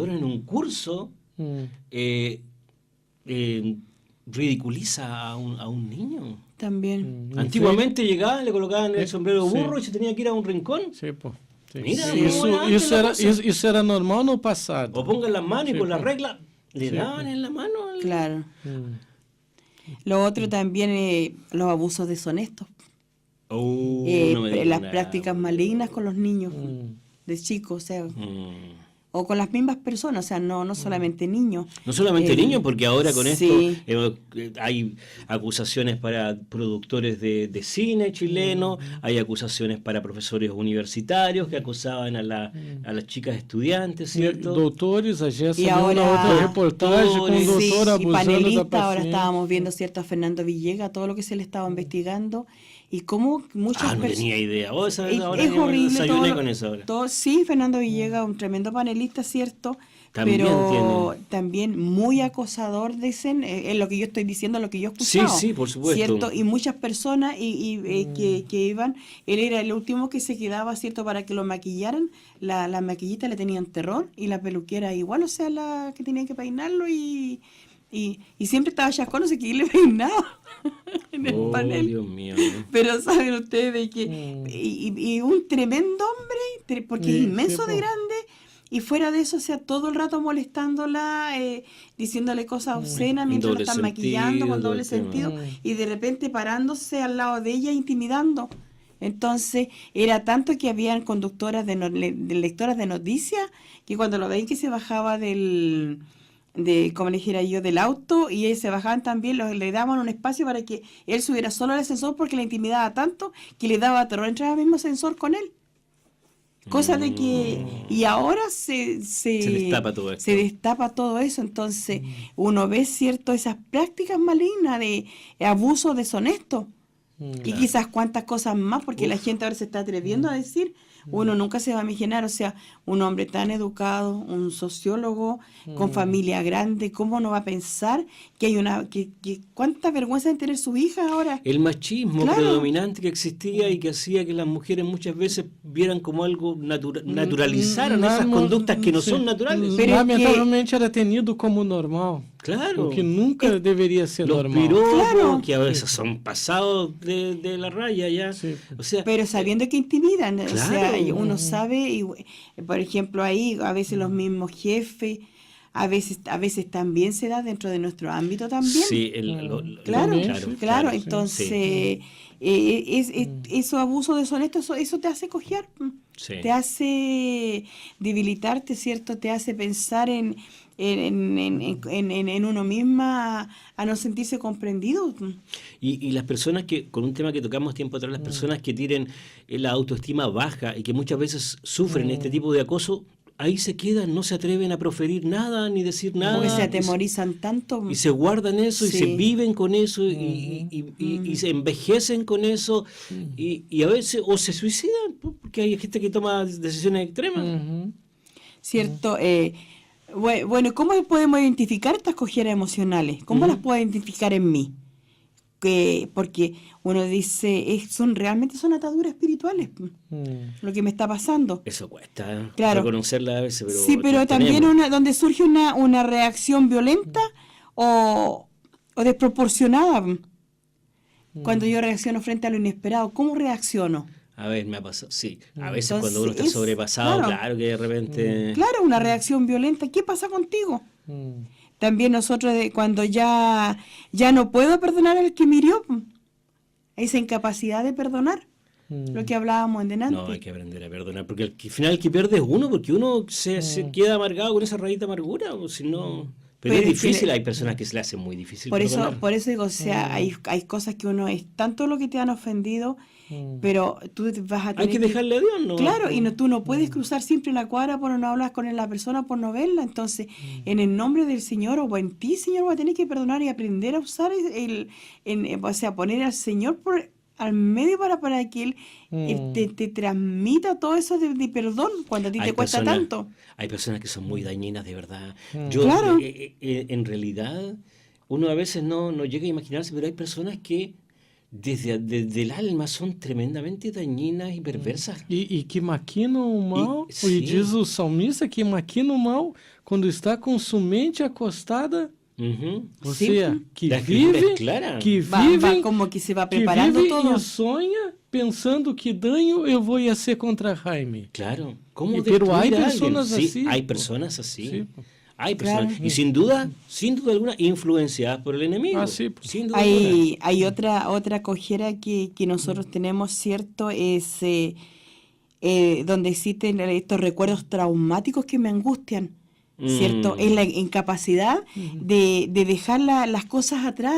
en un curso ridiculiza a un niño. También. Antiguamente llegaban, le colocaban el sombrero burro y se tenía que ir a un rincón. Sí, pues. Sí. Mira, isso era normal no passado. O pongan las manos y por la regla le daban en la mano. Claro. Lo otro también, los abusos deshonestos. Las prácticas malignas con los niños, de chicos, o sea, o con las mismas personas, o sea, no solamente niños. No solamente niños, porque ahora con esto hay acusaciones para productores de cine chileno, hay acusaciones para profesores universitarios que acusaban a las chicas estudiantes, ¿cierto? Doutores, a Jéssica una otra reportaje con un doctor abusando y panelista, da ahora estábamos viendo, ¿cierto? A Fernando Villegas, todo lo que se le estaba investigando. Y como muchas no tenía idea. Es horrible desayuné con eso ahora. Sí, Fernando Villegas, un tremendo panelista, ¿cierto? También pero también muy acosador, dicen, es lo que yo estoy diciendo, lo que yo he escuchado. Sí, por supuesto. ¿Cierto? Y muchas personas que iban, él era el último que se quedaba, ¿cierto? Para que lo maquillaran, la maquillita le tenían terror y la peluquera igual, o sea, la que tenía que peinarlo y y siempre estaba chascón, no sé qué le peinaba en el panel. Dios mío. Pero saben ustedes de que y un tremendo hombre, porque es inmenso de grande, y fuera de eso, o sea, todo el rato molestándola, diciéndole cosas obscenas mientras la están maquillando con doble sentido, y de repente parándose al lado de ella, intimidando. Entonces, era tanto que habían conductoras de lectoras de noticias, que cuando lo veían que se bajaba como le dijera yo, del auto, y ellos se bajaban también, le daban un espacio para que él subiera solo al ascensor, porque la intimidaba tanto que le daba terror entrar al mismo ascensor con él. Cosa de que, y ahora se destapa todo esto. Se destapa todo eso. Entonces uno ve, cierto, esas prácticas malignas de abuso deshonesto, y quizás cuantas cosas más, porque la gente ahora se está atreviendo a decir. Uno nunca se va a imaginar, o sea, un hombre tan educado, un sociólogo con familia grande, ¿cómo no va a pensar que hay que cuánta vergüenza de tener su hija ahora? El machismo Claro. predominante que existía y que hacía que las mujeres muchas veces vieran como algo naturalizaran esas conductas que no son naturales. Pero lamentavelmente era tenido como normal. Claro. O que nunca debería ser Los normal. piropos, Claro. que a veces son pasados de la raya ya. Sí. O sea, Pero sabiendo que intimidan, o sea, Claro. uno sabe, y, por ejemplo, ahí a veces los mismos jefes, a veces también se da dentro de nuestro ámbito también. sí, Claro, También, claro, sí. entonces eso abuso deshonesto, eso te hace cojear, Sí. te hace debilitarte, ¿cierto? Te hace pensar en uno misma, a no sentirse comprendido. Y las personas que, con un tema que tocamos tiempo atrás, las personas que tienen la autoestima baja y que muchas veces sufren este tipo de acoso, ahí se quedan, no se atreven a proferir nada ni decir nada. Porque se atemorizan tanto. Y se guardan eso y Sí. se viven con eso y se envejecen con eso y a veces o se suicidan porque hay gente que toma decisiones extremas. ¿Cierto? Bueno, ¿cómo podemos identificar estas cojeras emocionales? ¿Cómo las puedo identificar en mí? Porque uno dice, realmente son ataduras espirituales, lo que me está pasando. Eso cuesta Claro. reconocerla a veces, pero Sí, pero las también tenemos. donde surge una reacción violenta o desproporcionada. Cuando yo reacciono frente a lo inesperado, ¿cómo reacciono? A ver, me ha pasado, sí. A veces Entonces, cuando uno está sobrepasado, claro que de repente... Claro, una reacción violenta. ¿Qué pasa contigo? También nosotros, cuando ya no puedo perdonar al que me hirió, esa incapacidad de perdonar, lo que hablábamos en delante. No, hay que aprender a perdonar, porque al final el que pierde es uno, porque uno se queda amargado con esa raíz de amargura, o si no... Pero es Pero difícil, hay personas que se le hacen muy difícil Por perdonar. eso digo, o sea, hay cosas que uno es tanto lo que te han ofendido, pero tú vas a tener Hay que dejarle a Dios, ¿no? Claro, y tú no puedes cruzar siempre la cuadra por no hablar con la persona, por no verla. Entonces, en el nombre del Señor o en ti, Señor, vas a tener que perdonar y aprender a usar o sea, poner al Señor al medio para que Él te transmita todo eso de perdón cuando a ti te cuesta tanto. Hay personas que son muy dañinas, de verdad. Yo, Claro. en realidad, uno a veces no llega a imaginarse, pero hay personas que desde el alma son tremendamente dañinas y perversas. E que maquinam o mal, E, sim. e diz o salmista que maquina o mal quando está com sua mente acostada, Ujú. ou Sim. seja, que La escritura vive, es clara. que Va vive, como que se va que preparando vive todo. e sonha pensando que daño eu vou fazer contra Jaime. Claro. ¿Cómo Pero destruir hay a alguien? personas Sí, así, hay po. personas así. Sí, po. Hay personas. Claro. Y sin duda alguna, influenciadas por el enemigo. Ah, sí, po. Sin duda alguna. Hay otra cojera que nosotros tenemos, ¿cierto? Es donde existen estos recuerdos traumáticos que me angustian, ¿cierto? Es la incapacidad de dejar las cosas atrás,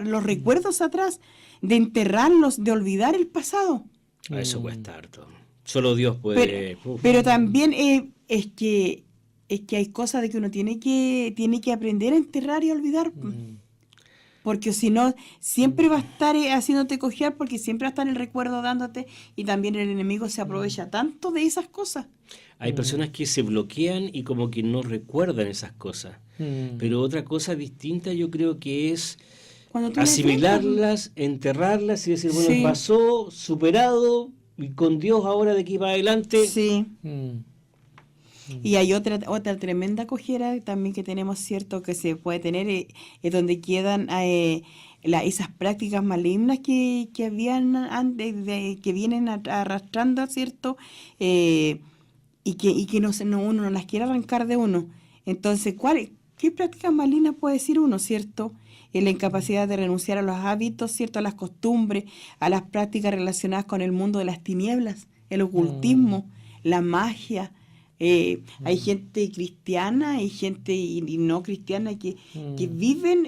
los recuerdos atrás, de enterrarlos, de olvidar el pasado. A eso cuesta harto. Solo Dios puede. Pero también es que hay cosas de que uno tiene que aprender a enterrar y a olvidar. Porque si no, siempre va a estar haciéndote cojear, porque siempre va a estar el recuerdo dándote, y también el enemigo se aprovecha tanto de esas cosas. Hay personas que se bloquean y como que no recuerdan esas cosas. Pero otra cosa distinta yo creo que es Cuando tú le asimilarlas, enterrarlas y decir, bueno, Sí. pasó, superado, y con Dios ahora de aquí para adelante. Sí. Y hay otra tremenda cojera también que tenemos, ¿cierto? Que se puede tener, es donde quedan esas prácticas malignas que habían antes, que vienen arrastrando, ¿cierto? Y que uno no las quiere arrancar de uno. Entonces, ¿qué prácticas malignas puede decir uno, ¿cierto? La incapacidad de renunciar a los hábitos, ¿cierto? A las costumbres, a las prácticas relacionadas con el mundo de las tinieblas, el ocultismo, la magia. Hay gente cristiana, hay gente y no cristiana que viven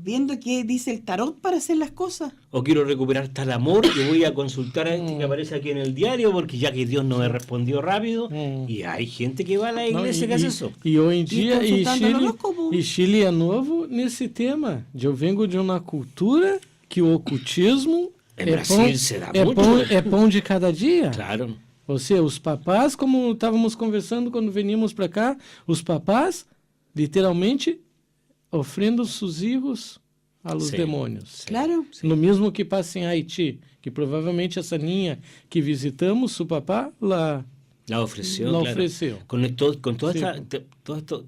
viendo qué dice el tarot para hacer las cosas. O quiero recuperar tal amor que voy a consultar a este que aparece aquí en el diario porque ya que Dios no me respondió rápido. Y hay gente que va a la iglesia que hace eso. E hoje em dia, consultando no horóscopo. Chile é novo nesse tema. Eu venho de uma cultura que o ocultismo En Brasil se da mucho. é pão de cada dia. Claro. Ou seja, os papás, como estávamos conversando quando veníamos para cá, os papás, literalmente, ofrendam seus filhos a los Sí, demônios. sí, Claro. sí. No mesmo que passa em Haití, que provavelmente essa linha que visitamos, seu papá lá La ofreció, La claro. ofreció. Con toda Sí. todo esto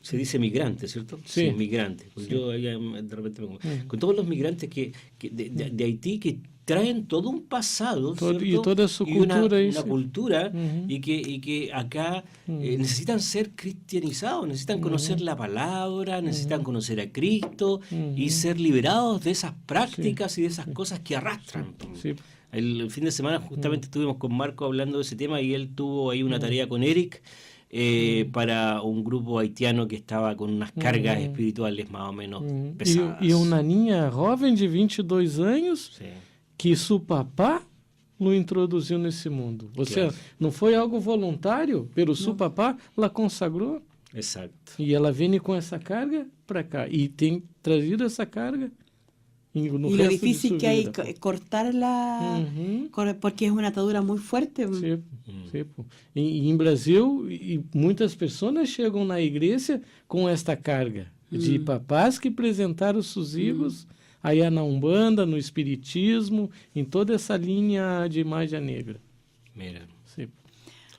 se dice migrante, ¿cierto? Sí. Migrante. Pues yo allá de repente con todos los migrantes de Haití que traen todo un pasado, ¿cierto? Y toda su una cultura ahí, sí. cultura Ujú. y que acá necesitan ser cristianizados, necesitan conocer la palabra, necesitan conocer a Cristo y ser liberados de esas prácticas y de esas cosas que arrastran. Sí. El fin de semana justamente estuvimos con Marco hablando de ese tema y él tuvo ahí una tarea con Eric para un grupo haitiano que estaba con unas cargas espirituales más o menos pesadas. E uma niña jovem de 22 anos Sí, que seu papá o introduziu nesse mundo. Ou Claro. seja, não foi algo voluntário, pero seu papá la consagrou exacto. e ela vem com essa carga para cá e tem trazido essa carga no Y lo resto de difícil su que hay vida. cortarla, Uhum. porque es una atadura muy fuerte. Sim, sim. E em Brasil, muitas pessoas chegam na igreja com esta carga de papás que apresentaram seus filhos aí na Umbanda, no Espiritismo, em toda essa linha de magia negra. Mira. Sim.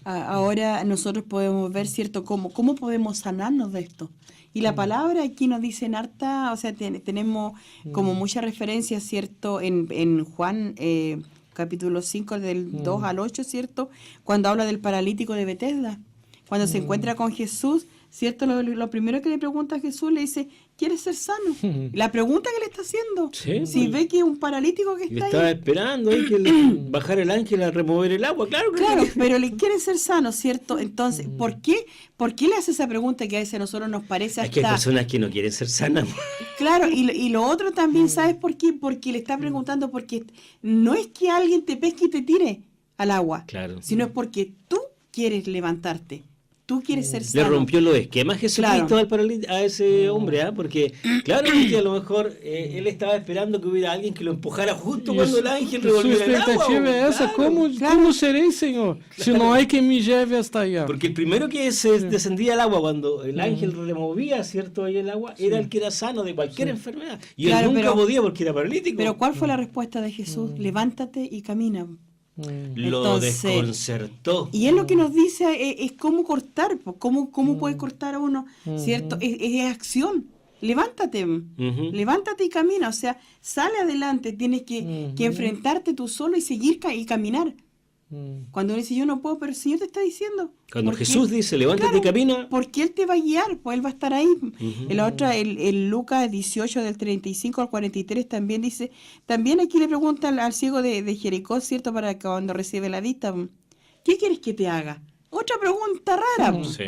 Ahora nosotros podemos ver, ¿cierto?, cómo podemos sanarnos de esto. Y la palabra aquí nos dice en harta, o sea, tenemos como mucha referencia, ¿cierto?, en Juan capítulo 5 del 2 al 8, ¿cierto?, cuando habla del paralítico de Betesda. Cuando se encuentra con Jesús, ¿cierto?, lo primero que le pregunta a Jesús, le dice, ¿quieres ser sano? La pregunta que le está haciendo, Sí, si pues. ve que es un paralítico que Y está estaba ahí. esperando ahí que bajara el ángel a remover el agua, claro. Claro, pero le quiere ser sano, ¿cierto? Entonces, ¿por qué le hace esa pregunta que a veces a nosotros nos parece Es que hay hasta... personas que no quieren ser sanas. Claro, y lo otro también, ¿sabes por qué? Porque le está preguntando, porque no es que alguien te pesque y te tire al agua, Claro. sino es porque tú quieres levantarte, tú quieres ser Le sano. rompió los esquemas Jesucristo Claro. a ese hombre, ¿ah? Porque claro que a lo mejor él estaba esperando que hubiera alguien que lo empujara justo cuando el ángel Sua revolviera el agua. expectativa é essa, Claro. como serei, Senhor, se não há quem me lleve hasta allá? Porque el primero que se descendía al agua cuando el ángel removía, ¿cierto?, ahí el agua, era el que era sano de cualquier enfermedad. Y Claro, él nunca pero- podía porque era paralítico. Pero ¿cuál fue la respuesta de Jesús? Levántate y camina. Lo Entonces, desconcertó. Y es lo que nos dice es cómo cortar, pues, cómo puede cortar a uno, ¿cierto? Es acción. Levántate, levántate y camina, o sea, sale adelante, tienes que enfrentarte tú solo y seguir y caminar. Cuando uno dice yo no puedo, pero el Señor te está diciendo. Cuando Porque- Jesús dice, levántate y camina. Porque Él te va a guiar, pues Él va a estar ahí. En la otra, el Lucas 18 del 35 al 43 también dice, también aquí le pregunta al ciego de Jericó, ¿cierto? Para que cuando recibe la vista, ¿qué quieres que te haga? Otra pregunta rara. Sí.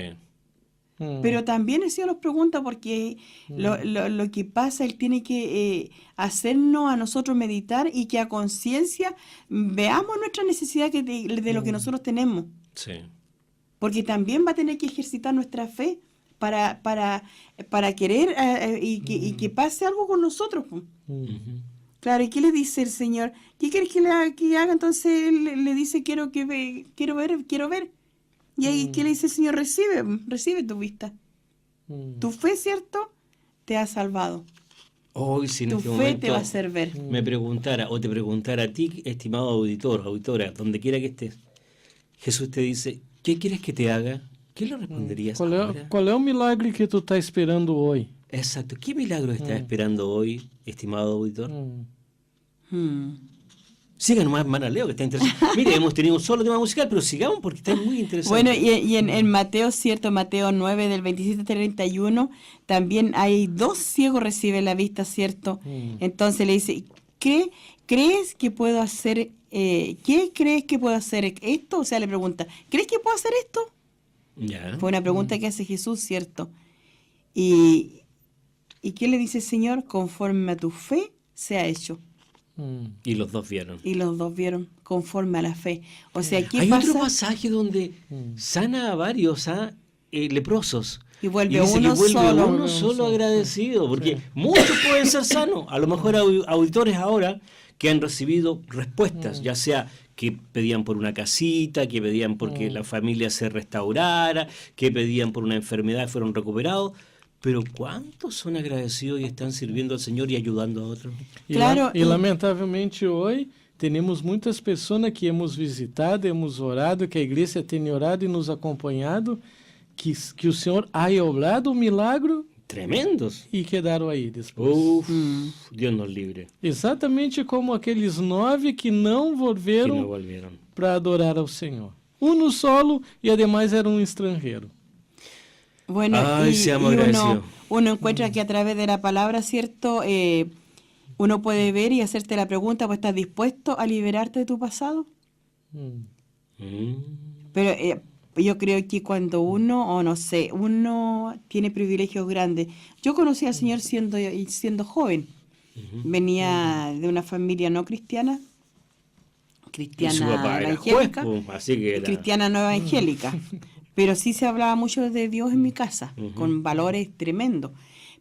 Pero también el Señor nos pregunta porque lo que pasa, Él tiene que hacernos a nosotros meditar y que a conciencia veamos nuestra necesidad de lo que nosotros tenemos. Sí. Porque también va a tener que ejercitar nuestra fe para querer y que pase algo con nosotros. Po. Claro, ¿y qué le dice el Señor? ¿Qué quieres que haga? Entonces Él le dice, quiero ver. Y ahí, ¿qué le dice el Señor? Recibe tu vista. Tu fe, ¿cierto? Te ha salvado. Hoy, si en Tu este fe momento te va a hacer ver. me preguntara o te preguntara a ti, estimado auditor, auditora, donde quiera que estés, Jesús te dice, ¿qué quieres que te haga? ¿Qué le responderías Qual ahora? é o milagre que tu está esperando hoje? Exacto. ¿Qué milagro estás esperando hoy, estimado auditor? Sigan nomás, hermana Leo, que está interesante. Mire, hemos tenido un solo tema musical, pero sigamos porque está muy interesante. Bueno, y en Mateo, cierto, Mateo 9, del 27 al 31, también hay 2 ciegos reciben la vista, cierto. Entonces le dice, ¿crees que puedo hacer, qué crees que puedo hacer esto? O sea, le pregunta, ¿crees que puedo hacer esto? Ya. Fue una pregunta que hace Jesús, cierto. ¿Y qué le dice el Señor? Conforme a tu fe sea hecho. Y los dos vieron. Y los dos vieron conforme a la fe. O sea, ¿qué Hay pasa? otro pasaje donde sana a varios leprosos. Y vuelve dice uno que vuelve solo. uno solo agradecido, porque muchos pueden ser sanos. A lo mejor auditores ahora que han recibido respuestas, ya sea que pedían por una casita, que pedían porque la familia se restaurara, que pedían por una enfermedad y fueron recuperados. Pero ¿cuántos son agradecidos y están sirviendo al Señor y ayudando a otros? Claro, E lamentavelmente hoje temos muitas pessoas que hemos visitado, hemos orado, que a igreja tem orado e nos acompanhado, que o Senhor haya obrado um milagre Tremendos. e quedaram aí depois. Uf, Dios nos libre. Exatamente como aqueles 9 que não Que no volveram volvieron. para adorar ao Senhor. No solo e además era um estrangeiro. Bueno, Ay, y seamos agradecidos. uno encuentra que a través de la palabra, ¿cierto? Uno puede ver y hacerte la pregunta, ¿pues estás dispuesto a liberarte de tu pasado? Pero yo creo que cuando uno, o no sé, uno tiene privilegios grandes. Yo conocí al Señor siendo joven. Venía de una familia no cristiana, Y su papá era juez, evangélica, pues, así que era... cristiana no evangélica. Pero sí se hablaba mucho de Dios en mi casa, con valores tremendos.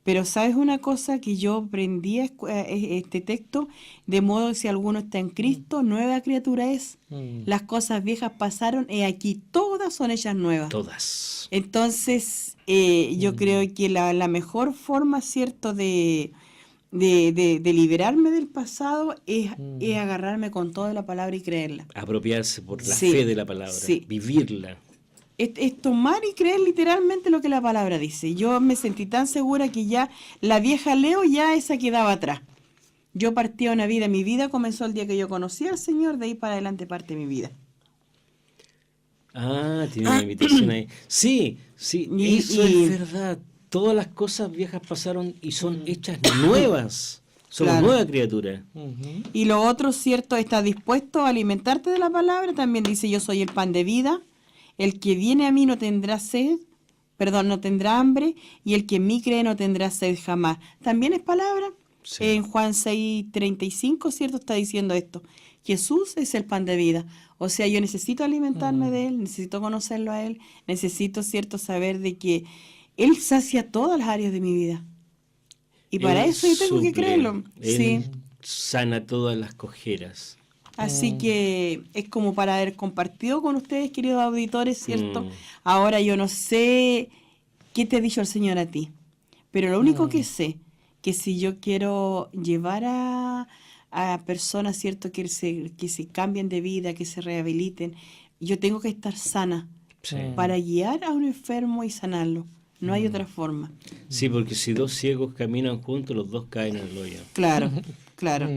Pero ¿sabes una cosa? Que yo aprendí este texto, de modo que si alguno está en Cristo, nueva criatura es. Las cosas viejas pasaron y aquí todas son ellas nuevas. Todas. Entonces, yo creo que la mejor forma, ¿cierto?, de liberarme del pasado es agarrarme con toda la palabra y creerla. Apropiarse por la Sí, fe de la palabra, sí. vivirla. Es tomar y creer literalmente lo que la palabra dice. Yo me sentí tan segura que ya la vieja Leo ya esa quedaba atrás. Yo partía una vida, mi vida comenzó el día que yo conocí al Señor, de ahí para adelante parte mi vida. Ah, tiene una invitación ahí. Sí, eso es verdad. Todas las cosas viejas pasaron y son hechas nuevas. Somos Claro. nueva criatura. Y lo otro, cierto, está dispuesto a alimentarte de la palabra. También dice, yo soy el pan de vida. El que viene a mí no tendrá no tendrá hambre, y el que en mí cree no tendrá sed jamás. También es palabra. Sí. En Juan 6:35, cierto, está diciendo esto. Jesús es el pan de vida. O sea, yo necesito alimentarme de Él, necesito conocerlo a Él, necesito, cierto, saber de que Él sacia todas las áreas de mi vida. Y para Él eso yo tengo que suple, creerlo. Él Sí. sana todas las cojeras. Así que es como para haber compartido con ustedes, queridos auditores, ¿cierto? Mm. Ahora yo no sé qué te ha dicho el Señor a ti, pero lo único que sé, que si yo quiero llevar a personas, ¿cierto?, que se cambien de vida, que se rehabiliten, yo tengo que estar sana Sí. para guiar a un enfermo y sanarlo. No hay otra forma. Sí, porque si dos ciegos caminan juntos, los dos caen en el hoyo. Claro, claro.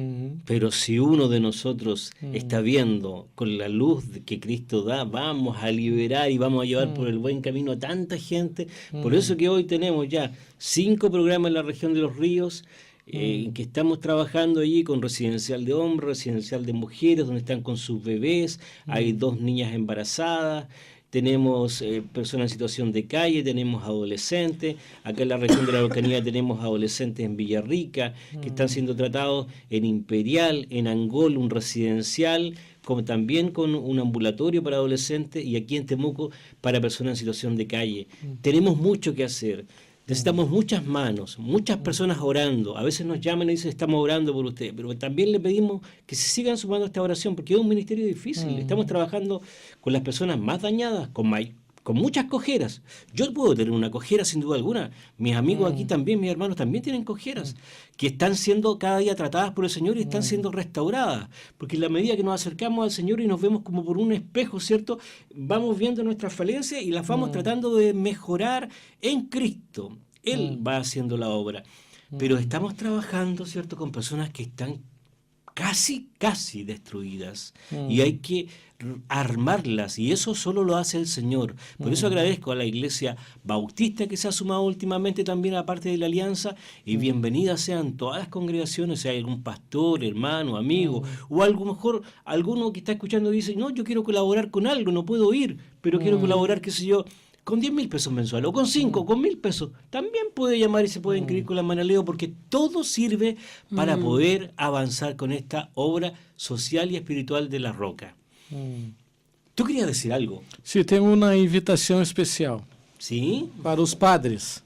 Pero si uno de nosotros está viendo con la luz que Cristo da, vamos a liberar y vamos a llevar por el buen camino a tanta gente. Por eso que hoy tenemos ya 5 programas en la región de Los Ríos, que estamos trabajando allí con residencial de hombres, residencial de mujeres, donde están con sus bebés, hay 2 niñas embarazadas. Tenemos personas en situación de calle, tenemos adolescentes. Acá en la región de la Araucanía tenemos adolescentes en Villarrica que están siendo tratados en Imperial, en Angol, un residencial, como también con un ambulatorio para adolescentes, y aquí en Temuco para personas en situación de calle. Tenemos mucho que hacer. Necesitamos muchas manos, muchas personas orando. A veces nos llaman y dicen, estamos orando por usted, pero también le pedimos que se sigan sumando a esta oración, porque es un ministerio difícil. Estamos trabajando con las personas más dañadas, con con muchas cojeras. Yo puedo tener una cojera sin duda alguna. Mis amigos aquí también, mis hermanos también tienen cojeras, que están siendo cada día tratadas por el Señor y están siendo restauradas. Porque en la medida que nos acercamos al Señor y nos vemos como por un espejo, ¿cierto? Vamos viendo nuestras falencias y las vamos tratando de mejorar en Cristo. Él va haciendo la obra. Pero estamos trabajando, ¿cierto?, con personas que están casi destruidas. Y hay que armarlas, y eso solo lo hace el Señor. Por eso agradezco a la Iglesia Bautista que se ha sumado últimamente también a la parte de la Alianza, y bienvenidas sean todas las congregaciones, si hay algún pastor, hermano, amigo, o a lo mejor alguno que está escuchando dice, no, yo quiero colaborar con algo, no puedo ir, pero quiero colaborar, qué sé yo, con 10.000 pesos mensuales, o con 5, con 1.000 pesos. También puede llamar y se puede inscribir con la hermana Leo, porque todo sirve para poder avanzar con esta obra social y espiritual de la Roca. ¿Tú querías decir algo? Sí, tengo una invitación especial. ¿Sí? Para os padres.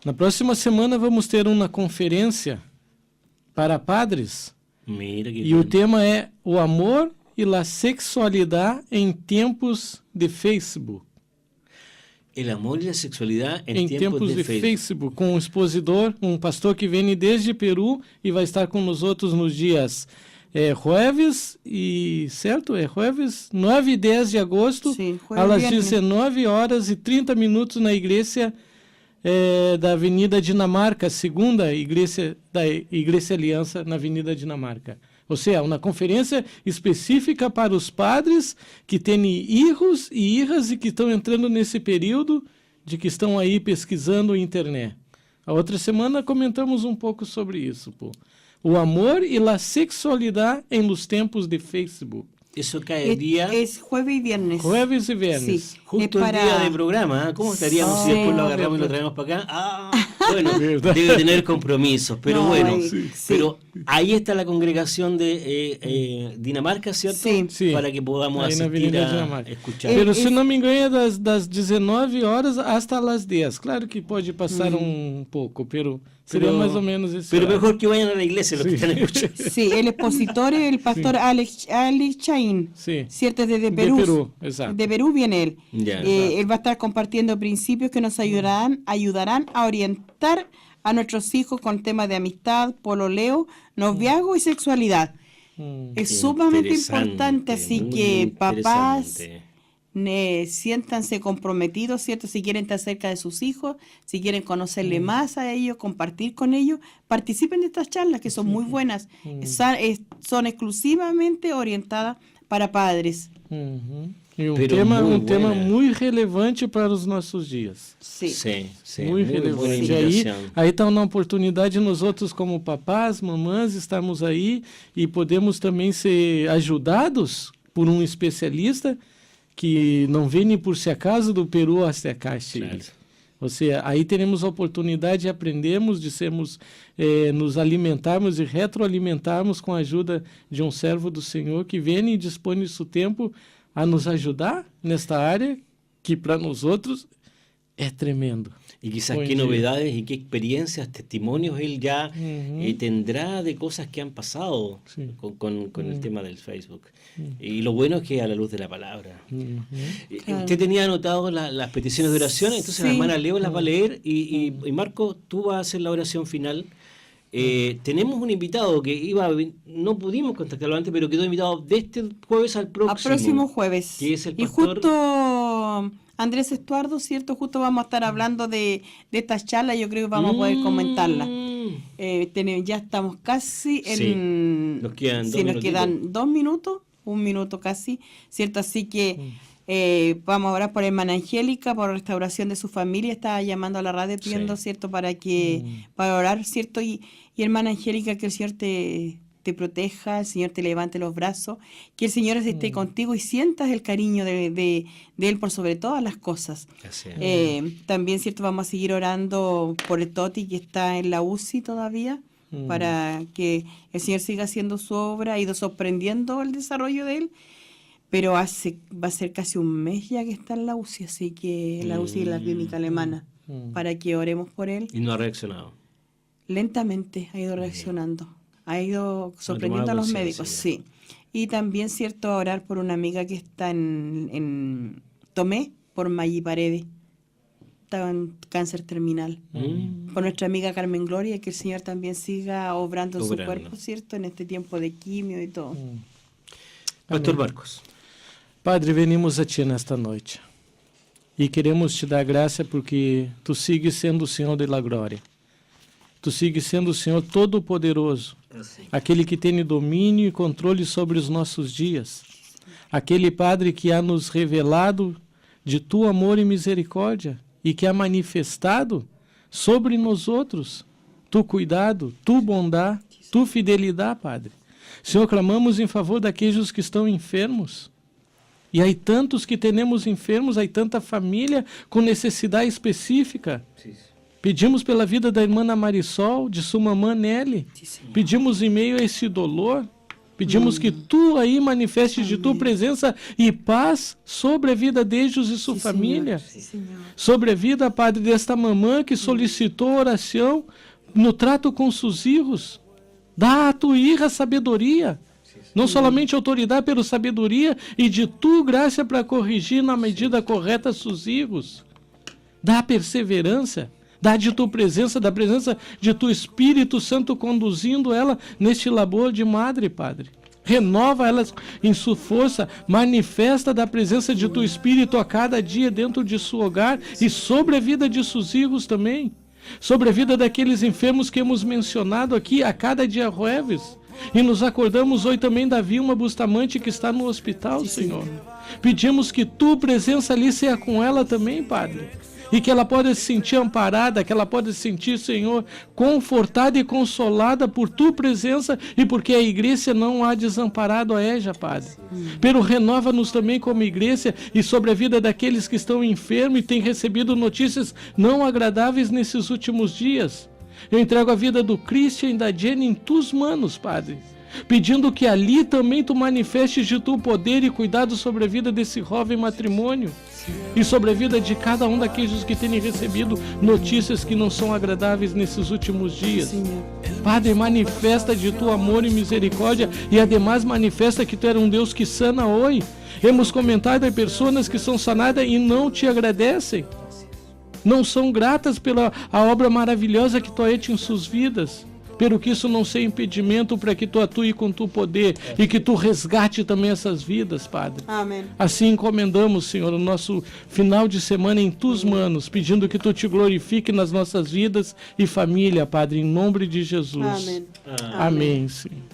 Na próxima semana vamos ter uma conferência para padres. Mira que E o tema é o amor e a sexualidade em tempos de Facebook. El amor y la sexualidad en Em tiempos tempos de de Facebook. Facebook, com um expositor, um pastor que vem desde Peru e vai estar com nós outros nos dias jueves e, certo? É jueves 9 e 10 de agosto, Sim, jueves às e viernes. 19 horas e 30 minutos na igreja da Avenida Dinamarca, segunda igreja da Igreja Aliança na Avenida Dinamarca. Ou seja, uma conferência específica para os padres que têm filhos e filhas e que estão entrando nesse período de que estão aí pesquisando a internet. A outra semana comentamos um pouco sobre isso, pô. O amor e a sexualidade em los tempos de Facebook. Eso caería Es jueves y viernes. Jueves y viernes. Sí, justo es el día de programa. ¿Eh? ¿Cómo estaríamos si Sí. después lo agarramos y lo traemos para acá? Ah, bueno, Verdad. debe tener compromisos, pero No, bueno. sí. Pero ahí está la congregación de Dinamarca, ¿cierto? Sí. Sí. Para que podamos Aí na asistir Avenida a Dinamarca. escuchar. Pero se não me engano é das 19 horas hasta las 10. Claro que pode passar um pouco, pero seria mais ou menos esse Pero horário. mejor que vayan a la iglesia los que están escuchando. Sí, el expositor es el pastor Alex Chaín, Sí. ¿cierto? Es desde De Perú. Perú, exacto. De Perú viene él. Ya. Él va a estar compartiendo principios que nos ayudarán a orientar a nuestros hijos con temas de amistad, pololeo, noviazgo y sexualidad. Es Qué sumamente interesante, importante, así muy que papás, interesante. siéntanse comprometidos, ¿cierto? Si quieren estar cerca de sus hijos, si quieren conocerle más a ellos, compartir con ellos, participen de estas charlas que son muy buenas. Son exclusivamente orientadas para padres. E um Pero tema, muy tema buena. muito relevante para os nossos dias. Sí. Sí, sí. Muito muy buena relevante. invitación. Aí está uma oportunidade nós outros como papás, mamãs, estamos aí e podemos também ser ajudados por um especialista que não vem nem por se acaso do Peru até cá, Chile. Claro. Ou seja, aí teremos a oportunidade de aprendermos, de sermos, nos alimentarmos e retroalimentarmos com a ajuda de um servo do Senhor que vem e dispõe seu tempo a nos ajudar nesta área que para nós outros é tremendo. Y quizás Buen qué día. novedades y qué experiencias, testimonios él ya tendrá de cosas que han pasado Sí. con el tema del Facebook. Y lo bueno es que a la luz de la palabra. Usted tenía anotado las peticiones de oración, entonces la Sí. hermana Leo las va a leer y Marco, tú vas a hacer la oración final. Tenemos un invitado que no pudimos contactarlo antes, pero quedó invitado de este jueves al próximo. Al próximo jueves. Que es el Y pastor- justo Andrés Estuardo, ¿cierto? Justo vamos a estar hablando de estas charlas, yo creo que vamos a poder comentarlas. Ya estamos casi en... Sí, nos quedan dos sí, nos minutitos. quedan 2 minutos, 1 minuto casi, ¿cierto? Así que vamos a orar por hermana Angélica, por restauración de su familia. Estaba llamando a la radio pidiendo, Sí. ¿cierto? Para orar, ¿cierto? Y hermana Angélica, que el Señor te proteja, el Señor te levante los brazos, que el Señor esté contigo y sientas el cariño de Él por sobre todas las cosas. Así es. También, ¿cierto? Vamos a seguir orando por el Toti, que está en la UCI todavía, para que el Señor siga haciendo su obra, ha ido sorprendiendo el desarrollo de él, pero va a ser casi un mes ya que está en la UCI, así que en la UCI de la clínica alemana, para que oremos por él. Y no ha reaccionado. Lentamente ha ido reaccionando, ha ido sorprendiendo a los conciencia, médicos, ya. sí. Y también, ¿cierto?, a orar por una amiga que está en Tomé, por Maggie Paredes. Estaba en cáncer terminal. Por nuestra amiga Carmen Gloria, que el Señor también siga obrando en su cuerpo, ¿cierto? En este tiempo de quimio y todo. Pastor Marcos. Padre, venimos a Ti nesta noite e queremos Te dar graça porque Tu sigues sendo o Senhor da glória. Tu sigues sendo o Senhor Todo-Poderoso, aquele que tem domínio e controle sobre os nossos dias. Aquele, Padre, que há nos revelado de Tu amor e misericórdia e que há manifestado sobre nós outros Tu cuidado, Tu bondade, Tu fidelidade, Padre. Senhor, clamamos em favor daqueles que estão enfermos. E há tantos que temos enfermos, há tanta família com necessidade específica. Pedimos pela vida da irmã Ana Marisol, de sua mamã Nelly. Pedimos em meio a esse dolor. Pedimos que Tu aí manifestes de Tua presença e paz sobre a vida deles e sua família. Sobre a vida, Padre, desta mamã que solicitou oração no trato com seus filhos. Dá a Tua irra sabedoria. Não somente autoridade, pela sabedoria e de Tu graça para corrigir na medida correta seus filhos. Dá perseverança. Dá de Tua presença, da presença de Tu Espírito Santo conduzindo ela neste labor de madre, Padre. Renova elas em sua força, manifesta da presença de Tu Espírito a cada dia dentro de seu hogar e sobre a vida de seus filhos também. Sobre a vida daqueles enfermos que hemos mencionado aqui a cada dia jueves. E nos acordamos hoje também da Vilma Bustamante que está no hospital, Senhor. Pedimos que Tu presença ali seja com ela também, Padre. E que ela possa se sentir amparada, que ela possa se sentir, Senhor, confortada e consolada por Tua presença e porque a igreja não há desamparado a ella, Padre. Pero renova-nos também como igreja e sobre a vida daqueles que estão enfermos e têm recebido notícias não agradáveis nesses últimos dias. Eu entrego a vida do Christian e da Jenny em Tuas manos, Padre. Pedindo que ali também Tu manifestes de Tu poder e cuidado sobre a vida desse jovem matrimônio. E sobre a vida de cada um daqueles que têm recebido notícias que não são agradáveis nesses últimos dias. Padre, manifesta de Tu amor e misericórdia e ademais manifesta que Tu és um Deus que sana hoje. Hemos comentado de pessoas que são sanadas e não Te agradecem. Não são gratas pela a obra maravilhosa que Tu has hecho em suas vidas. Pero que isso não seja impedimento para que Tu atue com Tu poder e que Tu resgate também essas vidas, Padre. Amém. Assim encomendamos, Senhor, o nosso final de semana em Tuas manos, pedindo que Tu Te glorifique nas nossas vidas e família, Padre, em nome de Jesus. Amém. Amém, Senhor.